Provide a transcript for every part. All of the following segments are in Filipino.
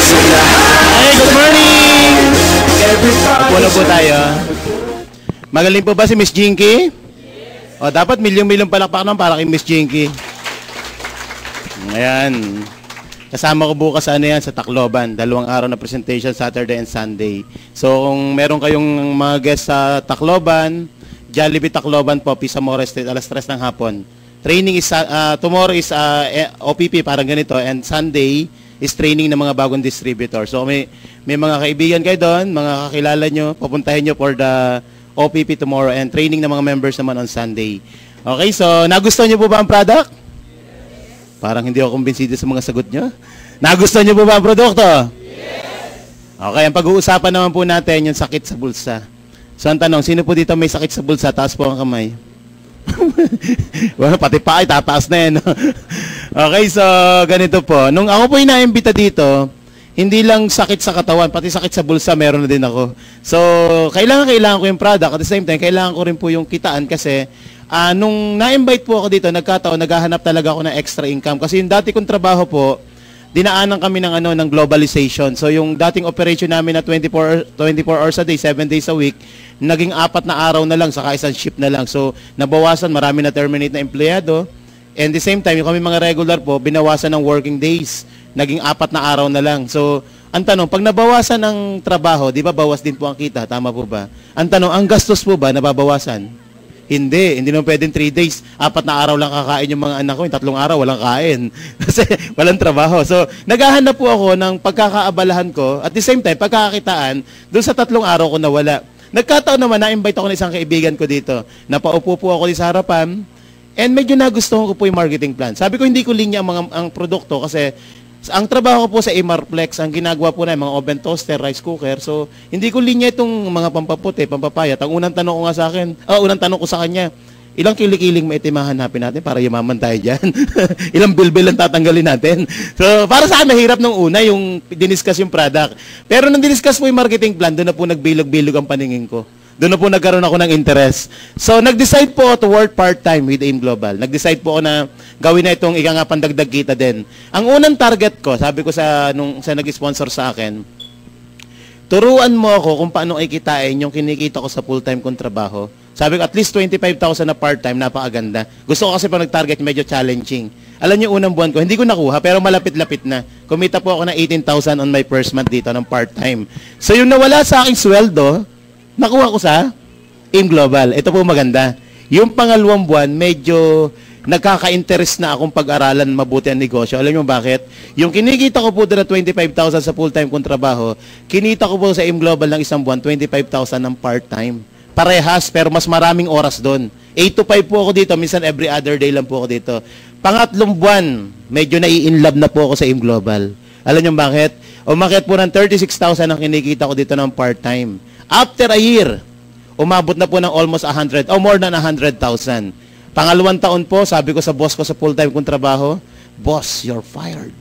Hey, good morning! Puno po tayo. Magaling po ba si Miss Jinky? O, dapat milyong-milyong palakpak naman para kay Miss Jinky. Ayan. Kasama ko bukas yan sa Tacloban. 2 araw na presentation, Saturday and Sunday. So, kung meron kayong mga guests sa Tacloban, Jollibee Tacloban po, Pisa More Street, alas 3 ng hapon. Training is, tomorrow is OPP, parang ganito, and Sunday is training ng mga bagong distributor. So may mga kaibigan kayo doon, mga kakilala nyo, papuntahin nyo for the OPP tomorrow and training ng mga members naman on Sunday. Okay, so nagustuhan nyo po ba ang product? Yes. Parang hindi ako kumbinsido sa mga sagot nyo. Nagustuhan nyo po ba ang produkto? Yes. Okay, ang pag-uusapan naman po natin yung sakit sa bulsa. So ang tanong, sino po dito may sakit sa bulsa? Taas po ang kamay. Well, pati pa ay tataas na yan. No? Okay, so ganito po. Nung ako po ina-imbita dito, hindi lang sakit sa katawan, pati sakit sa bulsa meron na din ako. So, kailangan ko yung product. At the same time, kailangan ko rin po yung kitaan kasi nung na-invite po ako dito, nagkataon, naghahanap talaga ako ng extra income. Kasi yung dati kong trabaho po, dinaanan kami ng globalization. So, yung dating operation namin na 24 hours a day, 7 days a week, naging 4 na araw na lang, saka isang shift na lang. So, nabawasan, marami na terminate na empleyado. And the same time, yung kami mga regular po, binawasan ng working days. Naging 4 na araw na lang. So, ang tanong, pag nabawasan ng trabaho, di ba bawas din po ang kita? Tama po ba? Ang tanong, ang gastos po ba nababawasan? Hindi naman pwedeng 3 days. 4 na araw lang kakain yung mga anak ko. Yung 3 araw, walang kain. Kasi walang trabaho. So, naghahanap po ako ng pagkakaabalahan ko. At the same time, pagkakakitaan, doon sa 3 araw ko nawala. Nagkataon naman, na-invite ako ng isang kaibigan ko dito. Napaupo po ako sa harapan. And medyo nagustuhan ko po yung marketing plan. Sabi ko, hindi ko linya ang produkto kasi ang trabaho ko po sa Emarplex, ang ginagawa po na mga oven toaster, rice cooker. So, hindi ko linya itong mga pampaputi, pampapayat. Ang unang tanong ko nga sa akin, unang tanong ko sa kanya, ilang kilikiling maitim hahanapin natin para yumaman tayo dyan? Ilang bilbil ang tatanggalin natin? So, para sa akin, mahirap nung una yung diniscuss yung product. Pero nung diniscuss po yung marketing plan, doon na po nagbilog-bilog ang paningin ko. Doon na po nagkaroon ako ng interest. So, nag-decide po ako to work part-time with AIM Global. Nag-decide po ako na gawin na itong pandagdag kita din. Ang unang target ko, sabi ko sa nag-sponsor sa akin, turuan mo ako kung paano ikitain yung kinikita ko sa full-time kong trabaho. Sabi ko, at least 25,000 na part-time, napakaganda. Gusto ko kasi pag nag-target, medyo challenging. Alam niyo, unang buwan ko, hindi ko nakuha, pero malapit-lapit na. Kumita po ako ng 18,000 on my first month dito ng part-time. So, yung nawala sa aking sweldo, nakuha ko sa AIM Global. Ito po maganda. Yung pangalawang buwan, medyo nagkaka-interest na akong pag-aralan mabuti ang negosyo. Alam niyo bakit? Yung kinikita ko po doon na 25,000 sa full-time kong trabaho, kinita ko po sa AIM Global ng isang buwan, 25,000 ng part-time. Parehas, pero mas maraming oras doon. 8 to 5 po ako dito, minsan every other day lang po ako dito. Pangatlong buwan, medyo nai-inlove na po ako sa AIM Global. Alam niyo bakit? Umakyat po ng 36,000 ang kinikita ko dito ng part-time. After a year, umabot na po ng almost 100 o more than 100,000. Pangalawang taon po, sabi ko sa boss ko sa full-time kong trabaho, "Boss, you're fired."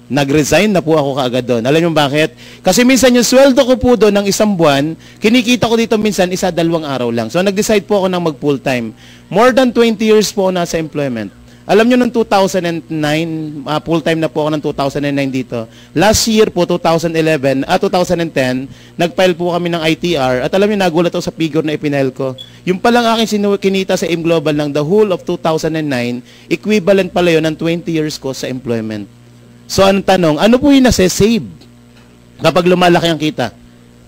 Nag-resign na po ako kaagad doon. Alam niyo bakit? Kasi minsan yung sweldo ko po doon ng isang buwan, kinikita ko dito minsan 1-2 araw lang. So nag-decide po ako ng mag-full-time. More than 20 years po ako nasa employment. Alam niyo, noong 2009, full-time na po ako ng 2009 dito. Last year po, 2010, nag-file po kami ng ITR. At alam niyo, nagulat ako sa figure na ipinile ko. Yung palang aking kinita sa AIM Global ng the whole of 2009, equivalent pala yun ng 20 years ko sa employment. So, anong tanong? Ano po yung nasa-save kapag lumalaki ang kita?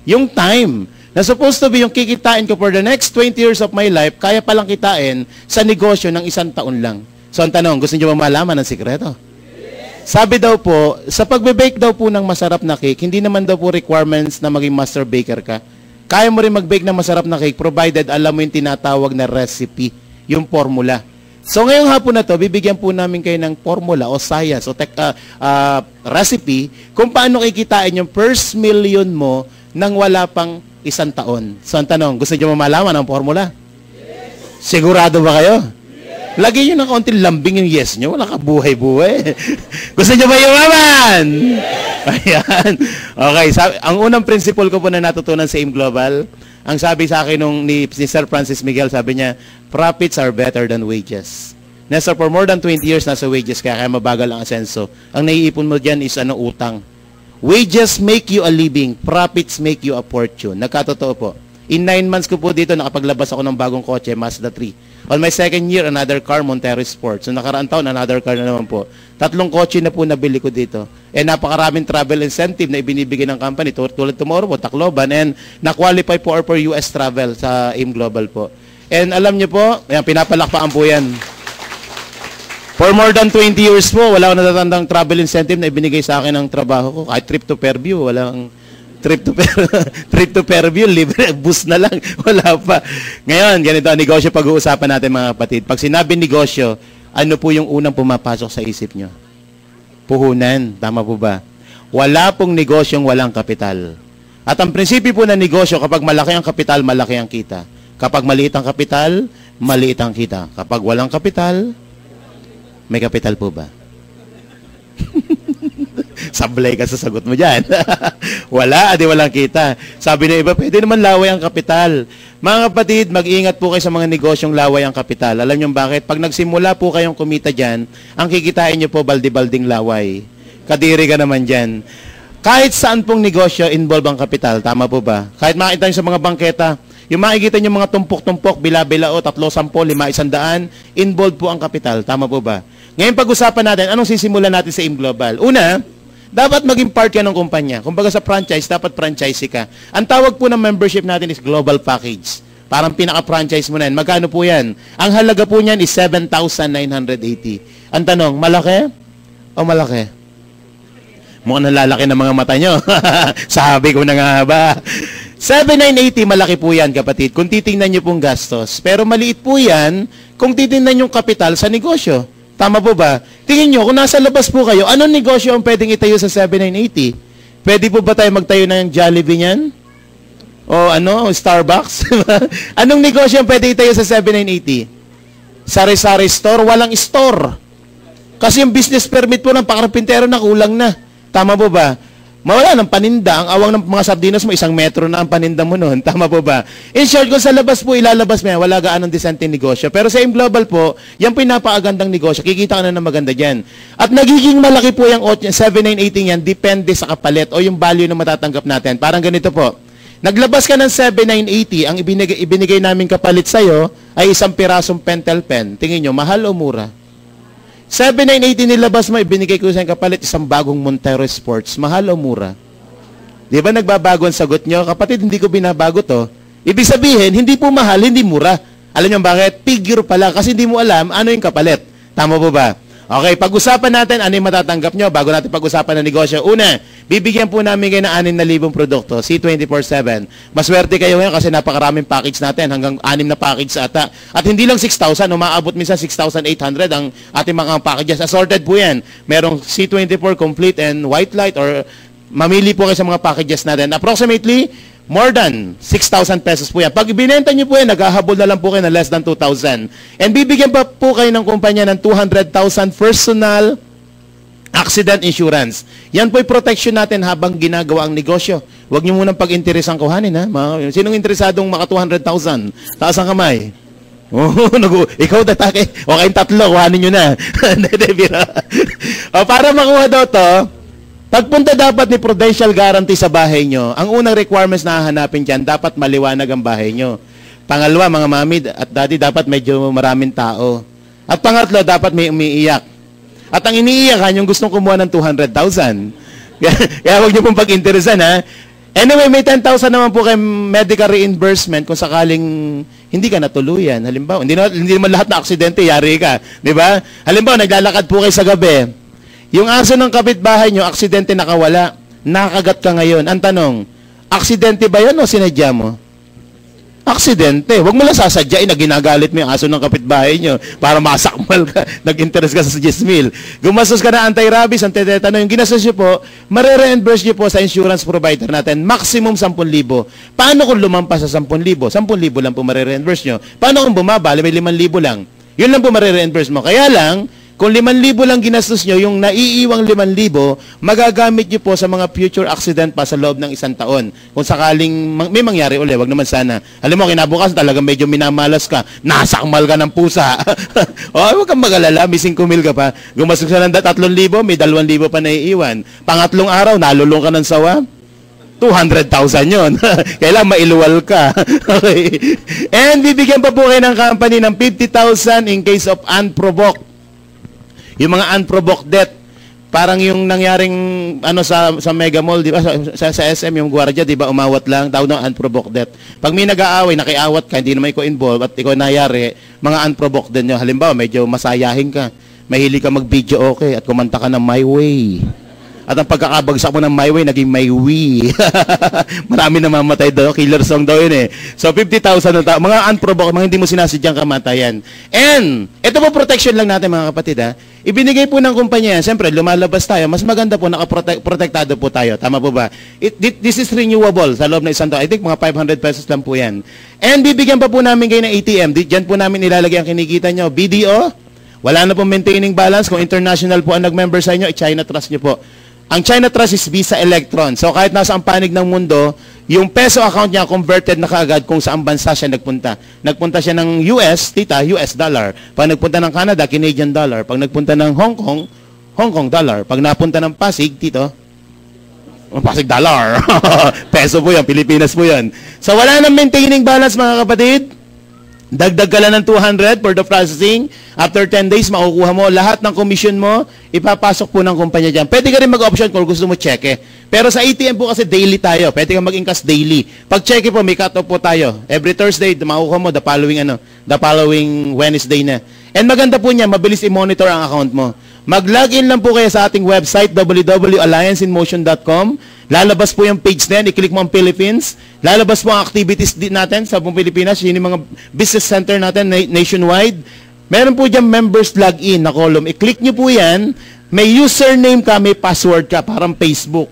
Yung time na supposed to be yung kikitain ko for the next 20 years of my life, kaya palang kitain sa negosyo ng 1 taon lang. So, ang tanong, gusto niyo ba malaman ang sikreto? Yes. Sabi daw po, sa pagbe-bake daw po ng masarap na cake, hindi naman daw po requirements na maging master baker ka. Kaya mo rin mag-bake ng masarap na cake provided alam mo yung tinatawag na recipe, yung formula. So, ngayong hapon na to, bibigyan po namin kayo ng formula o science o recipe kung paano kikitain yung first million mo nang wala pang 1 taon. So, ang tanong, gusto niyo malaman ang formula? Yes. Sigurado ba kayo? Lagi nyo ng kaunting lambing yung yes nyo. Wala ka buhay-buhay. Gusto nyo ba yumaman? Yes! Ayan. Okay. Ang unang principle ko po na natutunan sa AIM Global, ang sabi sa akin ni Sir Francis Miguel, sabi niya, profits are better than wages. Nasa for more than 20 years, nasa wages kaya mabagal ang asenso. Ang naiipon mo dyan is utang. Wages make you a living, profits make you a fortune. Nagkatotoo po. In 9 months ko po dito, nakapaglabas ako ng bagong kotse, Mazda 3. On my second year, another car, Montero Sports. So nakaraan taon, another car na naman po. 3 kotse na po nabili ko dito. Napakaraming travel incentive na ibinibigay ng company. Tulad tomorrow po, Tacloban. And na-qualify po for US travel sa AIM Global po. And alam niyo po, yan, pinapalakpakan po yan. For more than 20 years po, wala akong natatandang travel incentive na ibinigay sa akin ng trabaho ko. Kahit trip to Fairview, walang trip to Fairview, libre, bus na lang, wala pa. Ngayon, ganito ang negosyo pag-uusapan natin mga kapatid. Pag sinabi negosyo, ano po yung unang pumapasok sa isip nyo? Puhunan, tama po ba? Wala pong negosyong walang kapital. At ang prinsipyo po ng negosyo, kapag malaki ang kapital, malaki ang kita. Kapag maliit ang kapital, maliit ang kita. Kapag walang kapital, may kapital po ba? Sablay ka sa sagot mo dyan. Wala, adi walang kita. Sabi na iba, pwede naman laway ang kapital. Mga kapatid, mag-ingat po kayo sa mga negosyong laway ang kapital. Alam niyo bakit? Pag nagsimula po kayong kumita dyan, ang kikitain niyo po baldi-balding laway. Kadiri ka naman dyan. Kahit saan pong negosyo, involve ang kapital. Tama po ba? Kahit makita niyo sa mga bangketa, yung makikita niyo mga tumpok-tumpok, bila-bila o 3, 10, 5, 100, involve po ang kapital. Tama po ba? Ngayon pag-usapan natin, anong sisimulan natin sa AIM Global? Una, dapat maging part ka ng kumpanya. Kumbaga sa franchise, dapat franchisee ka. Ang tawag po ng membership natin is Global Package. Parang pinaka-franchise mo na yan. Magkano po yan? Ang halaga po niyan is 7,980. Ang tanong, malaki o malaki? Mukhang nalalaki ng mga mata nyo. Sabi ko na nga ba? 7,980, malaki po yan, kapatid. Kung titingnan nyo pong gastos. Pero maliit po yan kung titingnan yung kapital sa negosyo. Tama po ba? Tingin nyo, kung nasa labas po kayo, anong negosyo ang pwedeng itayo sa 7,980? Pwede po ba tayo magtayo ng Jollibee niyan? O Starbucks? Anong negosyo ang pwede itayo sa 7,980? Sari-sari store? Walang store. Kasi yung business permit po ng pakarpintero na kulang na. Tama po ba? Mawala ng paninda. Ang awang ng mga sardinas mo, 1 metro na ang paninda mo noon. Tama po ba? In short, kung sa labas po, ilalabas mo yan, wala gaanong disenteng negosyo. Pero sa AIM Global po, yan po yung napakagandang negosyo. Kikita ka na ng maganda dyan. At nagiging malaki po yung 7,980 yan, depende sa kapalit o yung value na matatanggap natin. Parang ganito po. Naglabas ka ng 7,980, ang ibinigay namin kapalit sa'yo ay 1 pirasong pentel pen. Tingin nyo, mahal o mura? 7,980 nilabas mo, ibinigay ko sa kapalit 1 bagong Montero Sports. Mahal o mura? Di ba nagbabago ang sagot nyo? Kapatid, hindi ko binabago to. Ibig sabihin, hindi po mahal, hindi mura. Alam nyo bakit? Figure pala. Kasi hindi mo alam ano yung kapalit. Tama po ba? Okay, pag-usapan natin ano yung matatanggap nyo bago natin pag-usapan ng negosyo. Una, bibigyan po namin kayo ng 6,000 produkto, C24/7. Maswerte kayo ngayon kasi napakaraming package natin, hanggang 6 na package ata. At hindi lang 6,000, umaabot minsan 6,800 ang ating mga packages. Assorted po yan. Merong C24 complete and white light or mamili po kayo sa mga packages natin. Approximately, more than 6,000 pesos po yan. Pag ibinenta nyo po yan, naghahabol na lang po kayo na less than 2,000. And bibigyan pa po kayo ng kumpanya ng 200,000 personal accident insurance. Yan po yung protection natin habang ginagawa ang negosyo. Huwag nyo munang pag-interesang kuhanin, ha? Sinong interesadong maka 200,000? Taas ang kamay. Oh, ikaw datake. O kayong 3, kuhanin nyo na. Para makuha daw to, pagpunta dapat ni Prudential Guarantee sa bahay nyo, ang unang requirements na hahanapin dyan, dapat maliwanag ang bahay nyo. Pangalawa, mga mami at daddy, dapat medyo maraming tao. At pangatlo, dapat may umiiyak. At ang iniiyakan, yung gustong kumuha ng 200,000. Kaya huwag nyo pong pag-interesan, ha? Anyway, may 10,000 naman po kay medical reimbursement kung sakaling hindi ka natuluyan. Halimbawa, hindi naman lahat na aksidente, yari ka. Di ba? Halimbawa, naglalakad po kayo sa gabi. Yung aso ng kapitbahay nyo, aksidente nakawala. Nakagat ka ngayon. Ang tanong, aksidente ba yan o sinadya mo? Aksidente. Huwag mo lang sasadyain na ginagalit mo yung aso ng kapitbahay nyo para masakmal ka. Nag-interest ka sa 10,000. Gumastos ka na anti-rabies, anti-tetano. Yung ginastos nyo po, marireimburse nyo po sa insurance provider natin. Maximum 10,000. Paano kung lumampas sa 10,000? 10,000 lang po marireimburse nyo. Paano kung bumaba? May 5,000 lang. Yun lang po marireimburse mo. Kaya lang, Kung 5,000 lang ginastos nyo, yung naiiwang 5,000, magagamit nyo po sa mga future accident pa sa loob ng 1 taon. Kung sakaling may mangyari uli, wag naman sana. Alam mo, kinabukas talaga medyo minamalas ka, nasakmal ka ng pusa. O, huwag kang mag-alala, may 5,000 ka pa. Gumastos ka ng 3,000, may 2,000 pa naiiwan. Pangatlong araw, nalulong ka ng sawa. 200,000 yun. Kailangan mailuwal ka. Okay. And bibigyan pa po kayo ng company ng 50,000 in case of unprovoked. Yung mga unprovoked death. Parang yung nangyaring sa Mega Mall, di ba? Sa SM, yung gwardiya, di ba? Umawat lang. Tawag na unprovoked death. Pag may nag-aaway, nakiawat ka, hindi naman ikaw involved, at ikaw nayari, mga unprovoked din yun. Halimbawa, medyo masayahin ka. Mahilig ka mag-video okay at kumanta ka ng My Way. At ang pagkakabagsak mo ng My Way, naging My We. Marami na mamatay daw. Killer song daw yun eh. So, 50,000 na tao. Mga unprovoked, mga hindi mo sinasadyang kamatayan. And, ito po protection lang natin mga kapatid ha. Ibinigay po ng kumpanya yan. Siyempre, lumalabas tayo. Mas maganda po, nakaprotektado po tayo. Tama po ba? This is renewable sa loob ng 1 taon. I think mga 500 pesos lang po yan. And bibigyan pa po namin kayo ng ATM. Diyan po namin ilalagay ang kinikita nyo. BDO, wala na po maintaining balance. Kung international po ang nag-member sa inyo, China Trust nyo po. Ang China Trust is Visa Electron. So kahit nasa ang panig ng mundo, yung peso account niya converted na kaagad kung saan bansa siya nagpunta. Nagpunta siya ng US, US dollar. Pag nagpunta ng Canada, Canadian dollar. Pag nagpunta ng Hong Kong, Hong Kong dollar. Pag napunta ng Pasig, Pasig dollar. Peso po yan, Pilipinas po yan. So wala nang maintaining balance mga kapatid. Dagdag ka lang ng 200 for the processing. After 10 days, makukuha mo. Lahat ng commission mo, ipapasok po ng kumpanya dyan. Pwede ka rin mag-option kung gusto mo cheque. Pero sa ATM po kasi daily tayo. Pwede ka mag-incas daily. Pag cheque po, may cut-off po tayo. Every Thursday, makukuha mo the following Wednesday na. And maganda po niya, mabilis i-monitor ang account mo. Mag-login lang po kayo sa ating website, www.allianceinmotion.com. Lalabas po yung page na yan, i-click mo ang Philippines. Lalabas po ang activities natin sa buong Pilipinas. Yun yung mga business center natin nationwide. Meron po dyan members login na column. I-click nyo po yan. May username ka, may password ka, parang Facebook.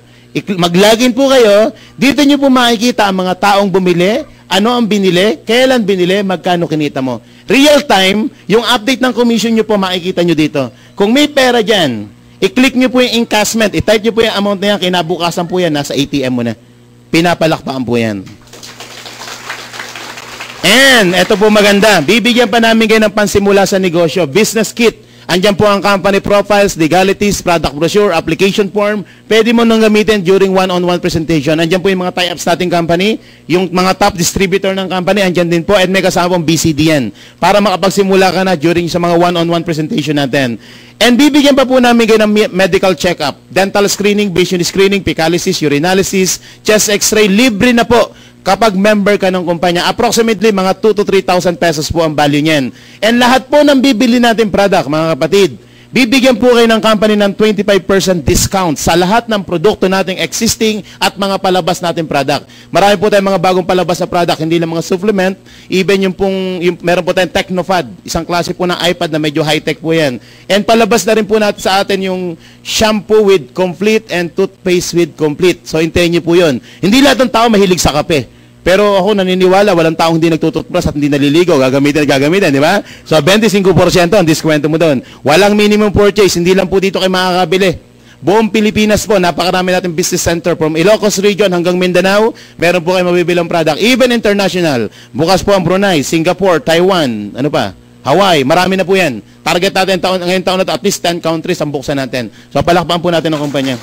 Mag-login po kayo. Dito nyo po makikita ang mga taong bumili, ano ang binili, kailan binili, magkano kinita mo. Real time, yung update ng commission nyo po makikita nyo dito. Kung may pera dyan, i-click nyo po yung encashment, i-type nyo po yung amount na yan, kinabukasan po yan, nasa ATM mo na. Pinapalakpakan po yan. And, eto po maganda, bibigyan pa namin kayo ng pansimula sa negosyo, business kit. Andyan po ang company profiles, legalities, product brochure, application form. Pwede mo nang gamitin during one-on-one presentation. Andyan po yung mga tie-ups nating company, yung mga top distributor ng company, andyan din po, at may kasamang BCD yan. Para makapagsimula ka na during sa mga one-on-one presentation natin. And bibigyan pa po namin kayo ng medical check-up, dental screening, vision screening, picalysis, urinalysis, chest x-ray, libre na po. Kapag member ka ng kumpanya, approximately mga 2,000 to 3,000 pesos po ang value niyan. And lahat po ng bibili natin product, mga kapatid, bibigyan po kayo ng company ng 25% discount sa lahat ng produkto nating existing at mga palabas natin product. Marami po tayong mga bagong palabas na product, hindi lang mga supplement, even yung meron po tayong Technofad, isang klase po ng iPad na medyo high-tech po yan. And palabas na rin po natin sa atin yung shampoo with complete and toothpaste with complete. So, hintayin niyo po yun. Hindi lahat ng tao mahilig sa kape. Pero ako naniniwala, walang taong hindi nagtututbrush at hindi naliligo. Gagamitin, di ba? So, 25% ang diskwento mo doon. Walang minimum purchase. Hindi lang po dito kayo makakabili. Buong Pilipinas po, napakarami natin business center from Ilocos region hanggang Mindanao. Meron po kayo mabibilang product. Even international. Bukas po ang Brunei, Singapore, Taiwan, Hawaii. Marami na po yan. Target natin ngayong taon na to, at least 10 countries ang buksan natin. So, palakpakan po natin ang kumpanya.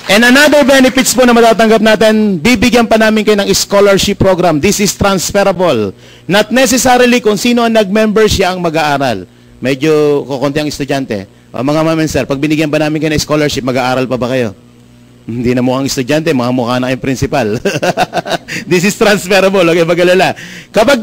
And another benefits po na matatanggap natin, bibigyan pa namin kayo ng scholarship program. This is transferable. Not necessarily kung sino ang nag-member siya ang mag-aaral. Medyo kukunti ang estudyante. Mga mamen sir, pag binigyan ba namin kayo ng scholarship, mag-aaral pa ba kayo? Hindi na mukhang estudyante, mga mukha na kayong principal. This is transferable, okay, mag-alala. Kapag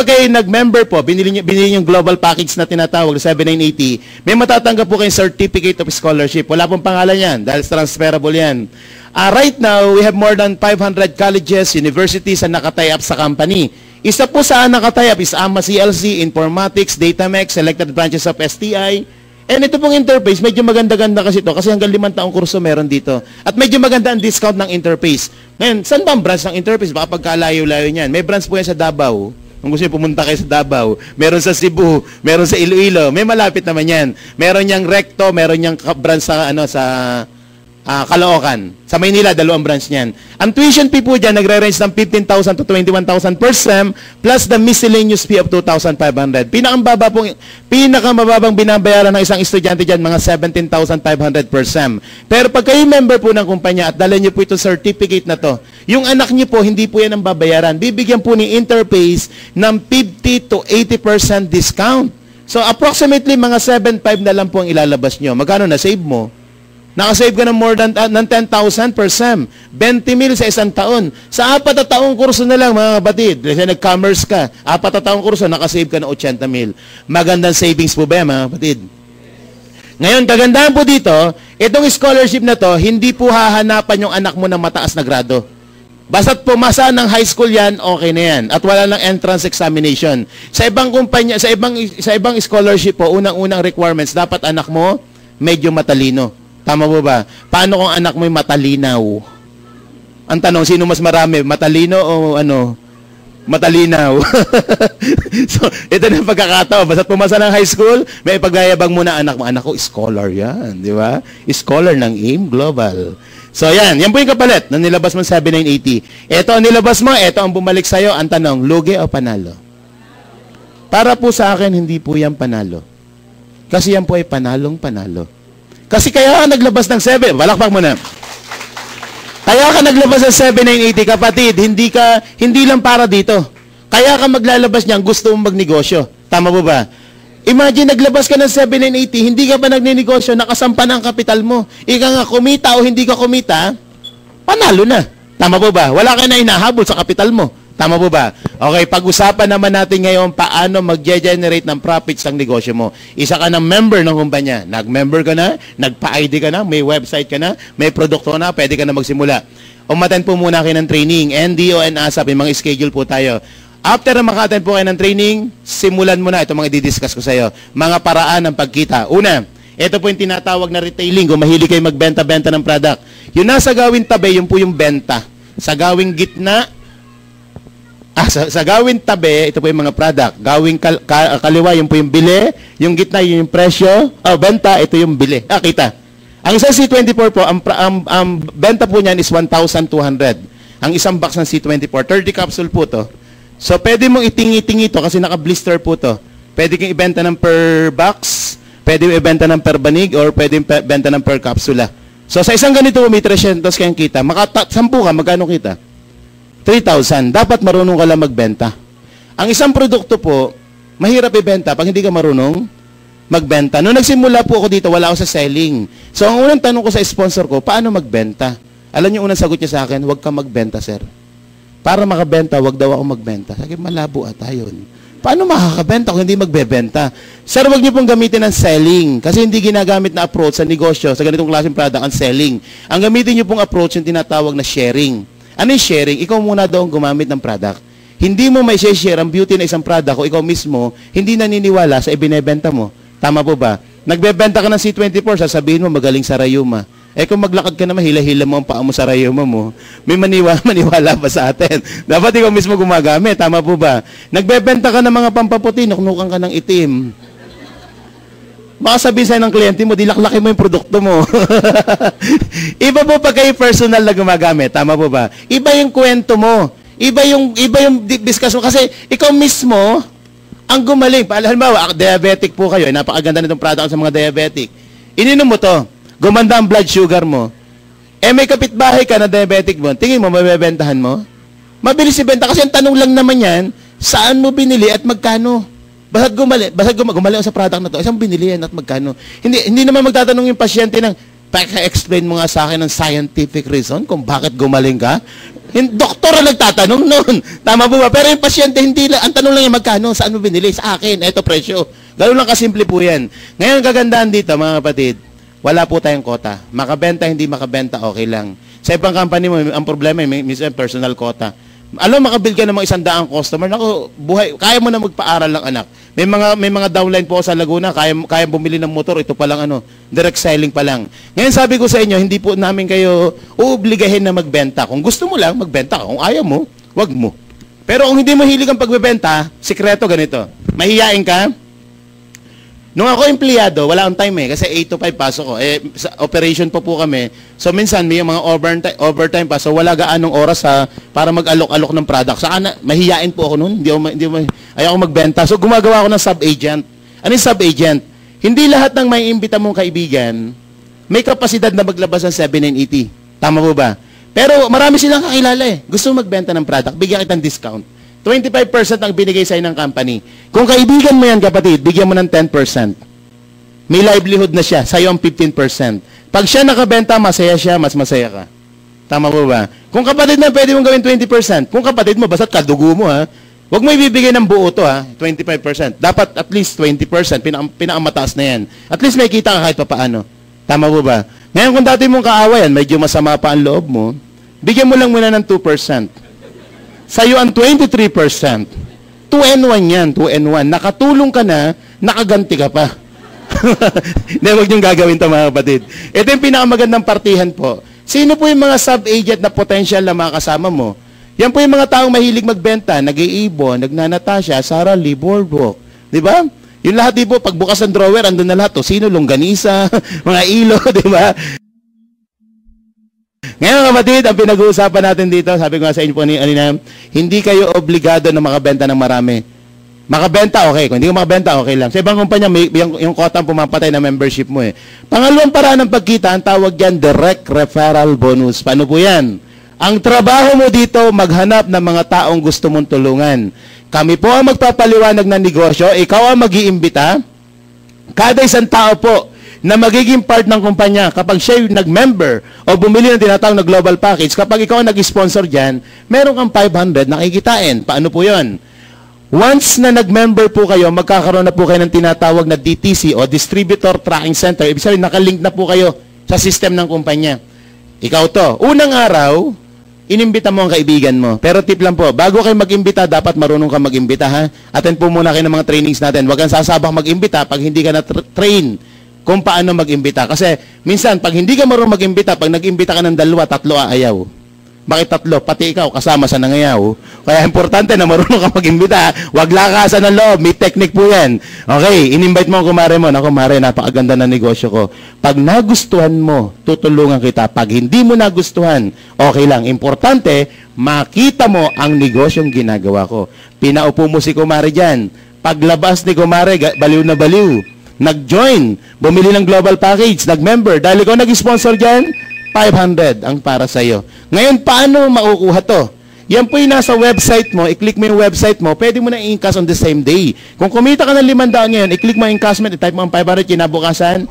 kayo nag-member po, binili yung global package na tinatawag, 7980, may matatanggap po kayong certificate of scholarship. Wala pong pangalan yan, dahil transferable yan. Right now, we have more than 500 colleges, universities na nakatie up sa company. Isa po sa nakatie up is AMA CLC, Informatics, Datamex, selected branches of STI. And ito pong interface, medyo maganda-ganda kasi ito kasi hanggang 5 taong kurso meron dito. At medyo maganda ang discount ng interface. Ngayon, saan ba ang branch ng interface? Baka pagkalayo-layo niyan. May branch po yan sa Davao. Kung gusto niyo pumunta kayo sa Davao, meron sa Cebu, meron sa Iloilo, may malapit naman yan. Meron niyang Recto, meron niyang branch sa, sa Caloocan. Sa Maynila, 2 branch niyan. Ang tuition fee po dyan, nagre-range ng 15,000 to 21,000 per sem, plus the miscellaneous fee of 2,500. Pinakamababang binabayaran ng isang estudyante dyan, mga 17,500 per sem. Pero pag kayo member po ng kumpanya at dala niyo po itong certificate na to, yung anak niyo po, hindi po yan ang babayaran. Bibigyan po ni Interpace ng 50 to 80% discount. So approximately mga 7,500 na lang po ang ilalabas niyo. Magkano na save mo? Nakasave ka ng more than 10,000 per sem. 20,000 sa isang taon. Sa 4 na taong kurso na lang, mga kapatid. Kasi nag-commerce ka. 4 na taong kurso, nakasave ka ng 80,000. Magandang savings po ba yan, mga kapatid? Ngayon, kagandahan po dito, itong scholarship na to, hindi po hahanapan yung anak mo ng mataas na grado. Basta't pumasa ng high school yan, okay na yan. At wala ng entrance examination. Sa ibang kumpanya, sa ibang scholarship po, unang-unang requirements, dapat anak mo medyo matalino. Tama po ba? Paano kung anak mo yung matalinaw? Ang tanong, sino mas marami? Matalino o matalinaw? So, ito na yung pagkakataon. Basta pumasa ng high school, may pagyayabang muna anak mo. Anak ko, scholar yan. Di ba? Scholar ng AIM Global. So, yan. Yan po yung kapalit na nilabas mo 7980. Ito ang nilabas mo, ito ang bumalik sa'yo. Ang tanong, lugi o panalo? Para po sa akin, hindi po yan panalo. Kasi yan po ay panalong-panalo. Kasi kaya ka naglabas ng 7, balakpak mo na. Kaya ka naglabas ng 7980, kapatid, hindi lang para dito. Kaya ka maglalabas niyan, gusto mong magnegosyo. Tama po ba? Imagine, naglabas ka ng 7980, hindi ka pa nagnenegosyo, nakasampa na ang kapital mo. Ika nga, kumita o hindi ka kumita, panalo na. Tama po ba? Wala ka na inahabol sa kapital mo. Tama po ba? Okay, pag-usapan naman natin ngayon paano mag-generate ng profits ng negosyo mo. Isa ka ng member ng kumpanya. Nag-member ka na, nagpa-ID ka na, may website ka na, may produkto ka na, pwede ka na magsimula. Umattend po muna kayo ng training. NDO and ASAP, may mga schedule po tayo. After na maka-attend po kayo ng training, simulan mo na. Ito mga i-discuss ko sa iyo. Mga paraan ng pagkita. Una, ito po yung tinatawag na retailing. Kung mahilig kayo magbenta-benta ng product. Yung nasa gawing tabi, yun po yung benta. Sa gawing gitna, sa gawing tabi, ito po yung mga product. Gawing kaliwa, yun po yung bili. Yung gitna, yun yung presyo. Benta, ito yung bili. Kita. Ang isang C24 po, ang benta po niyan is 1,200. Ang isang box ng C24, 30 capsule po to. So, pwede mong itingi-tingi ito kasi naka-blister po to. Pwede kang ibenta ng per box, pwede mong ibenta ng per banig, or pwede ibenta ng per capsula. So, sa isang ganito, may 300 kayong kita. 10 ka, magkano kita? 3,000. Dapat marunong ka lang magbenta. Ang isang produkto po, mahirap ibenta pag hindi ka marunong magbenta. Noong nagsimula po ako dito, wala ako sa selling. So, ang unang tanong ko sa sponsor ko, paano magbenta? Alam niyo, unang sagot niya sa akin, huwag ka magbenta, sir. Para makabenta, huwag daw ako magbenta. Sabi, malabo ata yun. Paano makakabenta kung hindi magbebenta? Sir, huwag niyo pong gamitin ang selling. Kasi hindi ginagamit na approach sa negosyo, sa ganitong klaseng product, ang selling. Ang gamitin niyo pong approach yung tinatawag na sharing. Ano yung sharing? Ikaw muna daw ang gumamit ng product. Hindi mo may share ang beauty ng isang product kung ikaw mismo hindi naniniwala sa ibinebenta mo. Tama po ba? Nagbebenta ka ng C24, sasabihin mo magaling sa rayuma. Kung maglakad ka naman, hila-hila mo ang paa mo sa rayuma mo, may maniwala ba sa atin? Dapat ikaw mismo gumagamit. Tama po ba? Nagbebenta ka ng mga pampaputi, nuknukan ka ng itim. Baka sabihin sa'yo ng kliyente mo, dilaklakin mo yung produkto mo. Iba po pag kayo personal na gumagamit. Tama po ba? Iba yung kwento mo. Iba yung discussion. Kasi ikaw mismo, ang gumaling. Halimbawa, diabetic po kayo. Napakaganda nitong product sa mga diabetic. Ininom mo to. Gumanda ang blood sugar mo. May kapitbahay ka na diabetic mo. Tingin mo, mabibentahan mo? Mabilis ibenta. Kasi ang tanong lang naman yan, saan mo binili at magkano? Basag gumaling sa product na to, isang binili yan at magkano. Hindi naman magtatanong yung pasyente ng, paka-explain mo nga sa akin ng scientific reason kung bakit gumaling ka. Doktor ang nagtatanong noon. Tama po ba? Pero yung pasyente, hindi lang, ang tanong lang yung magkano, saan mo binili? Sa akin, eto presyo. Ganoon lang kasimple po yan. Ngayon, kagandahan dito, mga kapatid, wala po tayong kota. Makabenta, hindi makabenta, okay lang. Sa ibang company mo, ang problema, may personal quota. Alam, makabuild ka ng mga 100 customer, naku, buhay, kaya mo na magpaaral ng anak. May mga downline po sa Laguna, kaya bumili ng motor, ito pa lang direct selling pa lang. Ngayon sabi ko sa inyo, hindi po namin kayo uobligahin na magbenta. Kung gusto mo lang, magbenta ka. Kung ayaw mo, wag mo. Pero kung hindi mo hilig ang pagbebenta, sikreto ganito. Mahihiyain ka. Nung ako empleyado, wala akong time kasi 8 to 5 pasok ko. Sa operation po kami. So minsan may mga overtime pa. So wala gaanong oras para mag-alok-alok ng product. Saka mahihiyain po ako noon. Ayaw magbenta. So gumagawa ako ng sub-agent. Ano yung sub-agent? Hindi lahat ng may imbita mong kaibigan may kapasidad na maglabas ng 7980. Tama po ba? Pero marami silang kakilala Gusto magbenta ng product, bigyan kitang discount. 25% ang binigay sa'yo ng company. Kung kaibigan mo yan, kapatid, bigyan mo ng 10%. May livelihood na siya, sa'yo ang 15%. Pag siya nakabenta, masaya siya, mas masaya ka. Tama po ba? Kung kapatid mo, pwede mong gawin 20%. Kung kapatid mo, basta't kadugo mo, huwag mo ibibigay ng buo to, 25%. Dapat at least 20%, pinakamataas na yan. At least may kita ka kahit papaano. Tama po ba? Ngayon, kung dati mong kaawayan, medyo masama pa ang loob mo, bigyan mo lang muna ng 2%. Sa'yo ang 23%. 2-1 yan, 2-1. Nakatulong ka na, nakaganti ka pa. Hindi, huwag niyong gagawin ito mga kapatid. Ito yung pinakamagandang partihan po. Sino po yung mga sub-agent na potential na makasama mo? Yan po yung mga taong mahilig magbenta, nag-iibon, nagnanatasya, sarali, boardwalk. Di ba? Yung lahat, di po, pagbukas ng drawer, andun na lahat. Sino, longganisa, mga ilo, di ba? Ngayon kapatid, ang pinag-uusapan natin dito, sabi ko nga sa inyo po kanina, hindi kayo obligado na makabenta ng marami. Makabenta, okay. Kung hindi ko makabenta, okay lang. Sa ibang kumpanya, yung quota ang pumapatay na membership mo Pangalawang paraan ng pagkita, ang tawag dyan, direct referral bonus. Paano po yan? Ang trabaho mo dito, maghanap ng mga taong gusto mong tulungan. Kami po ang magpapaliwanag ng negosyo, ikaw ang mag-iimbita. Kada isang tao po, na magiging part ng kumpanya kapag siya nag-member o bumili ng tinatawag na global package, kapag ikaw ang nag-sponsor dyan, meron kang 500 na kikitain. Paano po yun? Once na nag-member po kayo, magkakaroon na po kayo ng tinatawag na DTC o Distributor Tracking Center. Ibig sabihin, nakalink na po kayo sa system ng kumpanya. Ikaw to. Unang araw, inimbita mo ang kaibigan mo. Pero tip lang po, bago kayo mag-imbita, dapat marunong ka mag-imbita, Attend po muna kayo ng mga trainings natin. Huwag kang sasabak mag-imbita pag hindi ka na-train kung paano mag-imbita. Kasi minsan, pag hindi ka marunong mag-imbita, pag nag-imbita ka ng 2, 3 aayaw. Bakit 3? Pati ikaw, kasama sa nangayaw. Kaya importante na marunong ka mag-imbita. Huwag lakasan ng loob. May technique po yan. Okay, in-invite mo ang kumare mo. Naku, kumare, napakaganda na negosyo ko. Pag nagustuhan mo, tutulungan kita. Pag hindi mo nagustuhan, okay lang. Importante, makita mo ang negosyong ginagawa ko. Pinaupo mo si kumare dyan. Paglabas ni kumare, baliw na baliw. Nag-join, bumili ng global package, nag-member. Dahil ikaw nag-sponsor dyan, 500 ang para sa'yo. Ngayon, paano makukuha to? Yan po yung nasa website mo, i-click mo yung website mo, pwede mo na i-encash on the same day. Kung kumita ka ng 500 ngayon, i-click mo yung encashment, i-type mo ang 500, kinabukasan,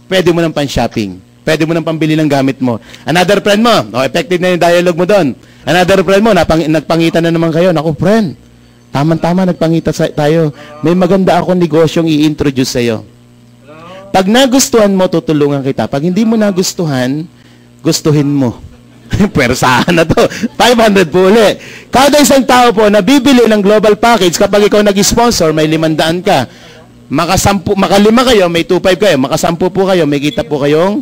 pwede mo ng pan-shopping. Pwede mo ng pambili ng gamit mo. Another friend mo, effective na yung dialogue mo doon. Another friend mo, nagpangitan na naman kayo. Naku, friend, tama-tama, nagpangita tayo. May maganda akong negosyong i-introduce sa'yo. Pag nagustuhan mo, tutulungan kita. Pag hindi mo nagustuhan, gustuhin mo. Pwersahan na to. 500 po uli. Kada isang tao po na bibili ng global package, kapag ikaw nag-sponsor, may 500 ka. Makalima kayo, may 2,500 kayo. Makasampu po kayo, may kita po kayong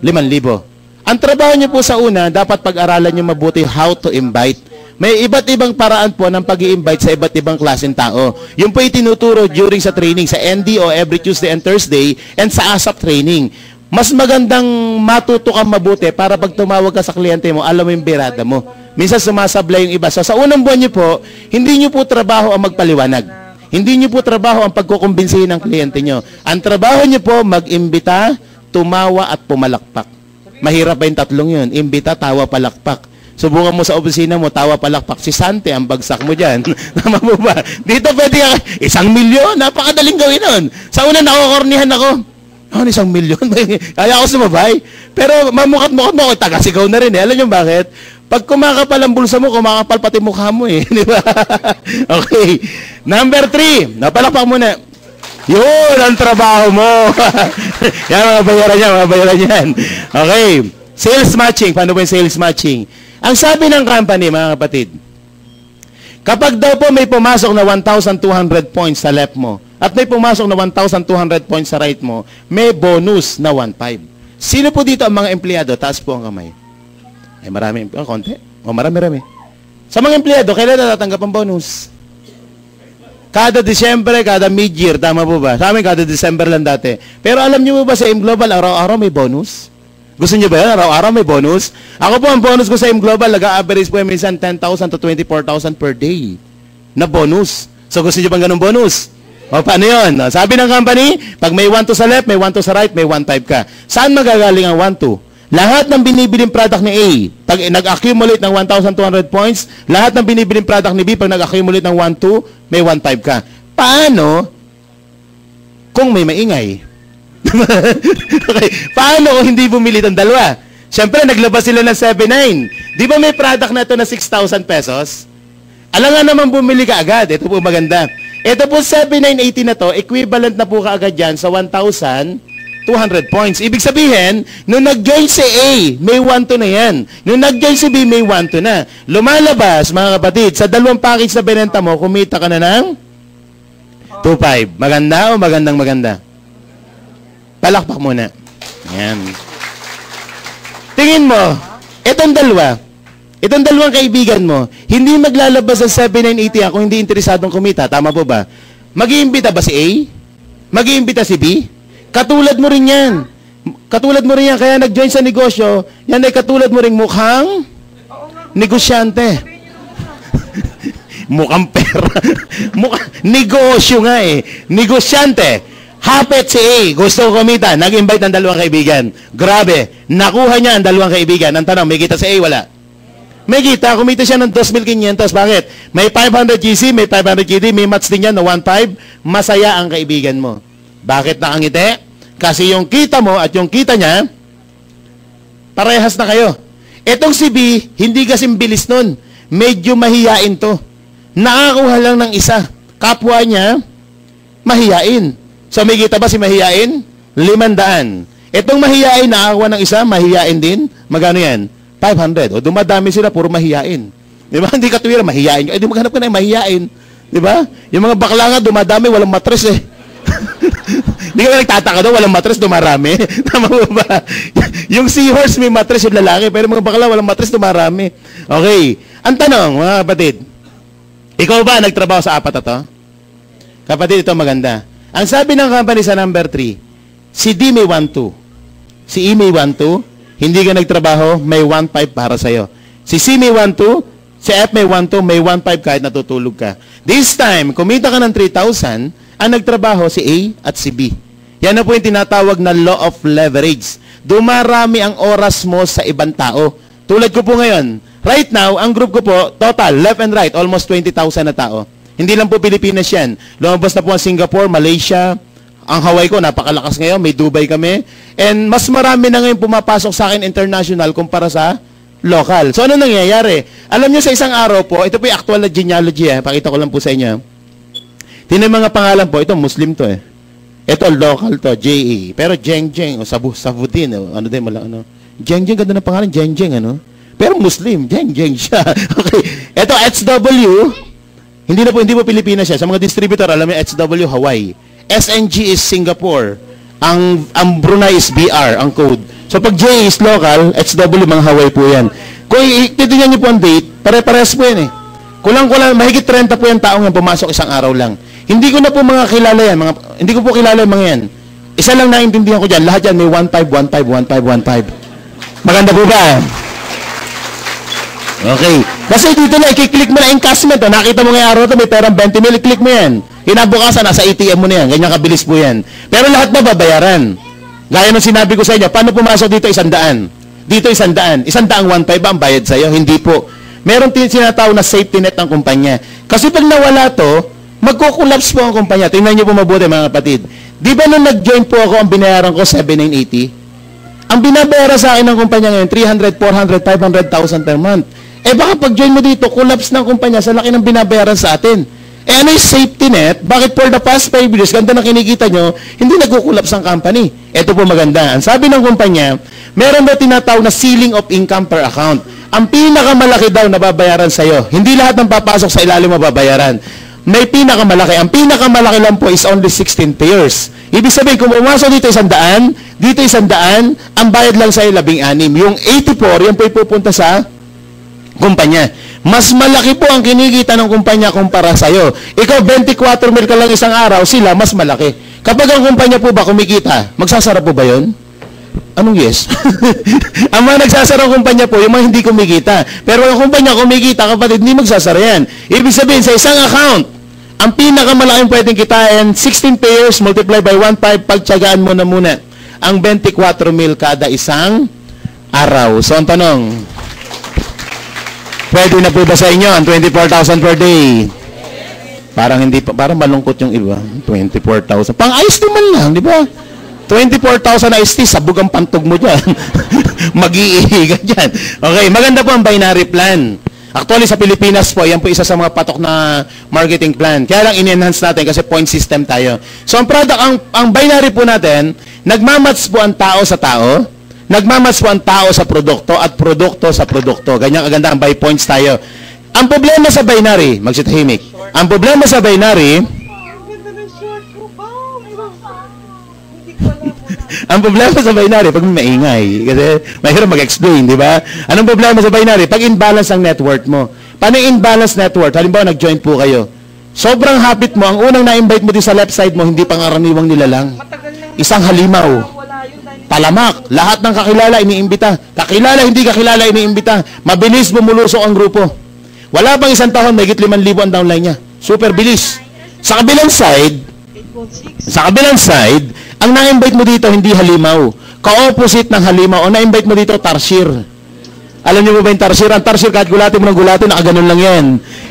5,000. Ang trabaho niyo po sa una, dapat pag-aralan niyo mabuti how to invite. May iba't ibang paraan po ng pag-i-invite sa iba't ibang klaseng tao. Yung po itinuturo during sa training, sa NDO every Tuesday and Thursday, and sa ASAP training. Mas magandang matuto kang mabuti para pag tumawag ka sa kliyente mo, alam mo yung birada mo. Minsan sumasablay yung iba. So, sa unang buwan niyo po, hindi niyo po trabaho ang magpaliwanag. Hindi niyo po trabaho ang pagkukumbinsihin ng kliyente niyo. Ang trabaho niyo po, mag-imbita, tumawa at pumalakpak. Mahirap ba yung tatlong yun? Imbita, tawa, palakpak. Subukan mo sa opisina mo, tawa, palakpak. Si Sante, ang bagsak mo dyan. Tama mo ba? Dito pwede ka, 1,000,000. Napakadaling gawin nun. Sa una, nakukornihan ako. 1,000,000? Kaya ako sumabay. Pero mamukat-mukat mo ako, taga-sigaw na rin. Alam niyo bakit? Pag kumakapal ang bulsa mo, kumakapal pati mukha mo Di ba? Okay. Number 3. Napalakpak muna. Yun, ang trabaho mo. Yan, mga bayaran yan. Okay. Sales matching. Paano ba yung sales matching? Ang sabi ng company, mga kapatid, kapag daw po may pumasok na 1,200 points sa left mo, at may pumasok na 1,200 points sa right mo, may bonus na 1,500. Sino po dito ang mga empleyado? Taas po ang kamay. Ay, marami. Konti. O, marami-rami. Sa mga empleyado, kailan natatanggap ang bonus? Kada Disyembre, kada mid-year, tama po ba? Sa amin, kada December lang dati. Pero alam niyo ba sa M Global, araw-araw may bonus? Gusto niyo ba yan? Araw-araw may bonus? Ako po, ang bonus ko sa M Global, nag-average po minsan 10,000 to 24,000 per day na bonus. So gusto niyo bang ganun bonus? O paano yun? Sabi ng company, pag may 1 to sa left, may 1 to sa right, may 1.5 ka. Saan magagaling ang 1 to? Lahat ng binibiling product ni A, pag nag-accumulate ng 1,200 points, lahat ng binibiling product ni B, pag nag-accumulate ng 1,2, may 1.5 ka. Paano kung may maingay? Okay. Paano kung hindi bumili ng dalawa? Siyempre, naglabas sila ng 7.9. Di ba may product na ito na 6,000 pesos? Alam nga naman bumili ka agad. Ito po maganda. Ito po 7,980 na to, equivalent na po kaagad yan sa 1,200 points. Ibig sabihin, nung nag-join si A, may 1 to na yan. Nung nag-join si B, may 1 to na. Lumalabas, mga kapatid, sa dalawang package na binenta mo, kumita ka na ng 2.5. Maganda o magandang maganda? Palakpak muna. Yan. Tingin mo, itong dalawang kaibigan mo, hindi maglalabas sa 7,980 kung hindi interesadong kumita. Tama po ba? Mag-iimbita ba si A? Mag-iimbita si B? Katulad mo rin yan. Katulad mo rin yan. Kaya nag-join sa negosyo, yan ay katulad mo rin mukhang negosyante. Mukhang pera. Negosyo nga eh. Negosyante. Hapit si A. Gusto kumita. Nag-invite ng dalawang kaibigan. Grabe. Nakuha niya ang dalawang kaibigan. Ang tanong, may kita si A? Wala. May kita. Kumita siya ng 2,500. Bakit? May 500 GC, may 500 GD, may match din yan na 1.5. Masaya ang kaibigan mo. Bakit nakangiti? Kasi yung kita mo at yung kita niya, parehas na kayo. Etong si B, hindi kasing bilis nun. Medyo mahiyain to. Nakakuha lang ng isa. Kapwa niya, mahiyain. So may kita ba si mahiyain? 500. Etong mahiyain, nakakuha ng isa, mahiyain din. Magano yan? 500. O dumadami sila, puro mahiyain. Di ba? Hindi katuwira, mahiyain. Eh, di maghanap ka na mahiyain. Di ba? Yung mga bakla nga, dumadami, walang matres eh. Hindi ka nagtataka doon, walang matres, dumarami. Tama mo ba? Yung seahorse may matres yung lalaki, pero mga bakla walang matres, dumarami. Okay. Ang tanong, mga kapatid, ikaw ba nagtrabaho sa apat na to? Kapatid, ito maganda. Ang sabi ng company sa number 3, si D may 1.2, si E may 1.2, hindi ka nagtrabaho, may 1.5 para sa'yo. Si C may 1.2, si F may 1.2, may 1.5 kahit natutulog ka. This time, kumita ka ng 3,000, ang nagtrabaho si A at si B. Yan na po yung tinatawag na law of leverage. Dumarami ang oras mo sa ibang tao. Tulad ko po ngayon, right now, ang group ko po, total, left and right, almost 20,000 na tao. Hindi lang po Pilipinas yan. Lumabas na po ang Singapore, Malaysia, ang Hawaii ko, napakalakas ngayon, may Dubai kami. And mas marami na ngayon pumapasok sa akin international kumpara sa local. So ano nangyayari? Alam nyo sa isang araw po, ito po yung actual na genealogy, pakita ko lang po sa inyo. Tingnan mga pangalan po, ito Muslim to eh. Ito local to, J.E. Pero Jeng, o Sabuddin, ano din mo lang, ano. Jeng, ganda ng pangalan, Jeng, ano. Pero Muslim, Jeng siya. Okay. Ito HW, hindi po Pilipinas siya. Sa mga distributor, alam mo HW, Hawaii. SNG is Singapore. Ang Brunei is BR, ang code. So pag J is local, HW, mga Hawaii po yan. Kung titignan niyo po ang date, pare-parehas po yan eh. Kulang-kulang, mahigit 30 po yung taong yan pumasok isang araw lang. Hindi ko na po mga kilala yan. Hindi ko po kilala yung mga yan. Isa lang naiintindihan ko dyan. Lahat yan may 1.5. Maganda po ba? Okay. Kasi dito na, i-click mo na encashment. Nakita mo ngayong araw ito, may perang 20 mil, i-click mo yan. Kinabukasan, nasa ATM mo na yan. Ganyan kabilis po yan. Pero lahat ba babayaran? Gaya ng sinabi ko sa inyo, paano pumasok dito 100? Dito 100. 100 1.5 ang bayad sa'yo? Hindi po. Meron sinatawag na safety net ng kumpanya. Kasi pag nawala to, magko-collapse po ang kumpanya. Tingnan niyo po mabuti mga kapatid. Di ba nung nag-join po ako, ang binayaran ko 7,980? Ang binabayaran sa akin ng kumpanya ngayon, 300, 400, 500,000 per month. Eh baka pag-join mo dito, collapse ng kumpanya sa laki ng binabayaran sa atin. Eh ano yung safety net? Bakit for the past 5 years, ganda na kinikita nyo, hindi nagko-collapse ang company? Ito po maganda. Ang sabi ng kumpanya, meron daw tinatawag na ceiling of income per account. Ang pinakamalaki daw na babayaran sa'yo, hindi lahat ng papasok sa ilalim mababayaran. May pinakamalaki. Ang pinakamalaki lang po is only 16 payers. Ibig sabihin, kung umasok dito 100, dito 100, ang bayad lang sa'yo 16. Yung 84, yan po ipupunta sa kumpanya. Mas malaki po ang kinikita ng kumpanya kumpara sa'yo. Ikaw, 24 mil ka lang isang araw, sila mas malaki. Kapag ang kumpanya po ba kumikita, magsasara po ba yun? Anong yes? Ang mga nagsasara ng kumpanya po, yung mga hindi kumikita. Pero ang kumpanya kumikita, kapatid, hindi magsasara yan. Ibig sabihin, sa isang account, ang pinakamalaking pwedeng kitain, 16 payers multiply by 1.5, pagtsagaan mo na muna ang 24 mil kada isang araw. So, ang tanong, pwede na po ba sa inyo ang 24,000 per day? Parang hindi pa, parang malungkot yung iba. 24,000. Pang-ayos naman lang, di ba? 24,000 na tea, sabog ang pantog mo dyan. Mag-iihi ka dyan. Okay, maganda po ang binary plan. Actually, sa Pilipinas po, yan po isa sa mga patok na marketing plan. Kaya lang in-enhance natin kasi point system tayo. So, ang product, ang binary po natin, nagmamatch po ang tao sa tao, nagmamatch po ang tao sa produkto, at produkto sa produkto. Ganyan kaganda ang by points tayo. Ang problema sa binary, magsitahimik. Ang problema sa binary, ang problema sa binary, pag may maingay, kasi mahirap mag-explain, di ba? Anong problema sa binary? Pag imbalance ang net worth mo. Paano imbalance net worth? Halimbawa, nag-join po kayo. Sobrang habit mo, ang unang na-invite mo din sa left side mo, hindi pangaraniwang nilalang. Isang halimaw. Talamak. Lahat ng kakilala, iniimbita. Kakilala, hindi kakilala, iniimbita. Mabilis bumulusok ang grupo. Wala pang isang taon, may 5,000 ang downline niya. Super bilis. Sa kabilang side, ang na-invite mo dito, hindi halimaw. Ka-opposite ng halimaw. O na-invite mo dito, tarsier. Alam niyo ba yung tarsier? Ang tarsier, kahit gulatin mo ng gulatin, nakaganon lang yan.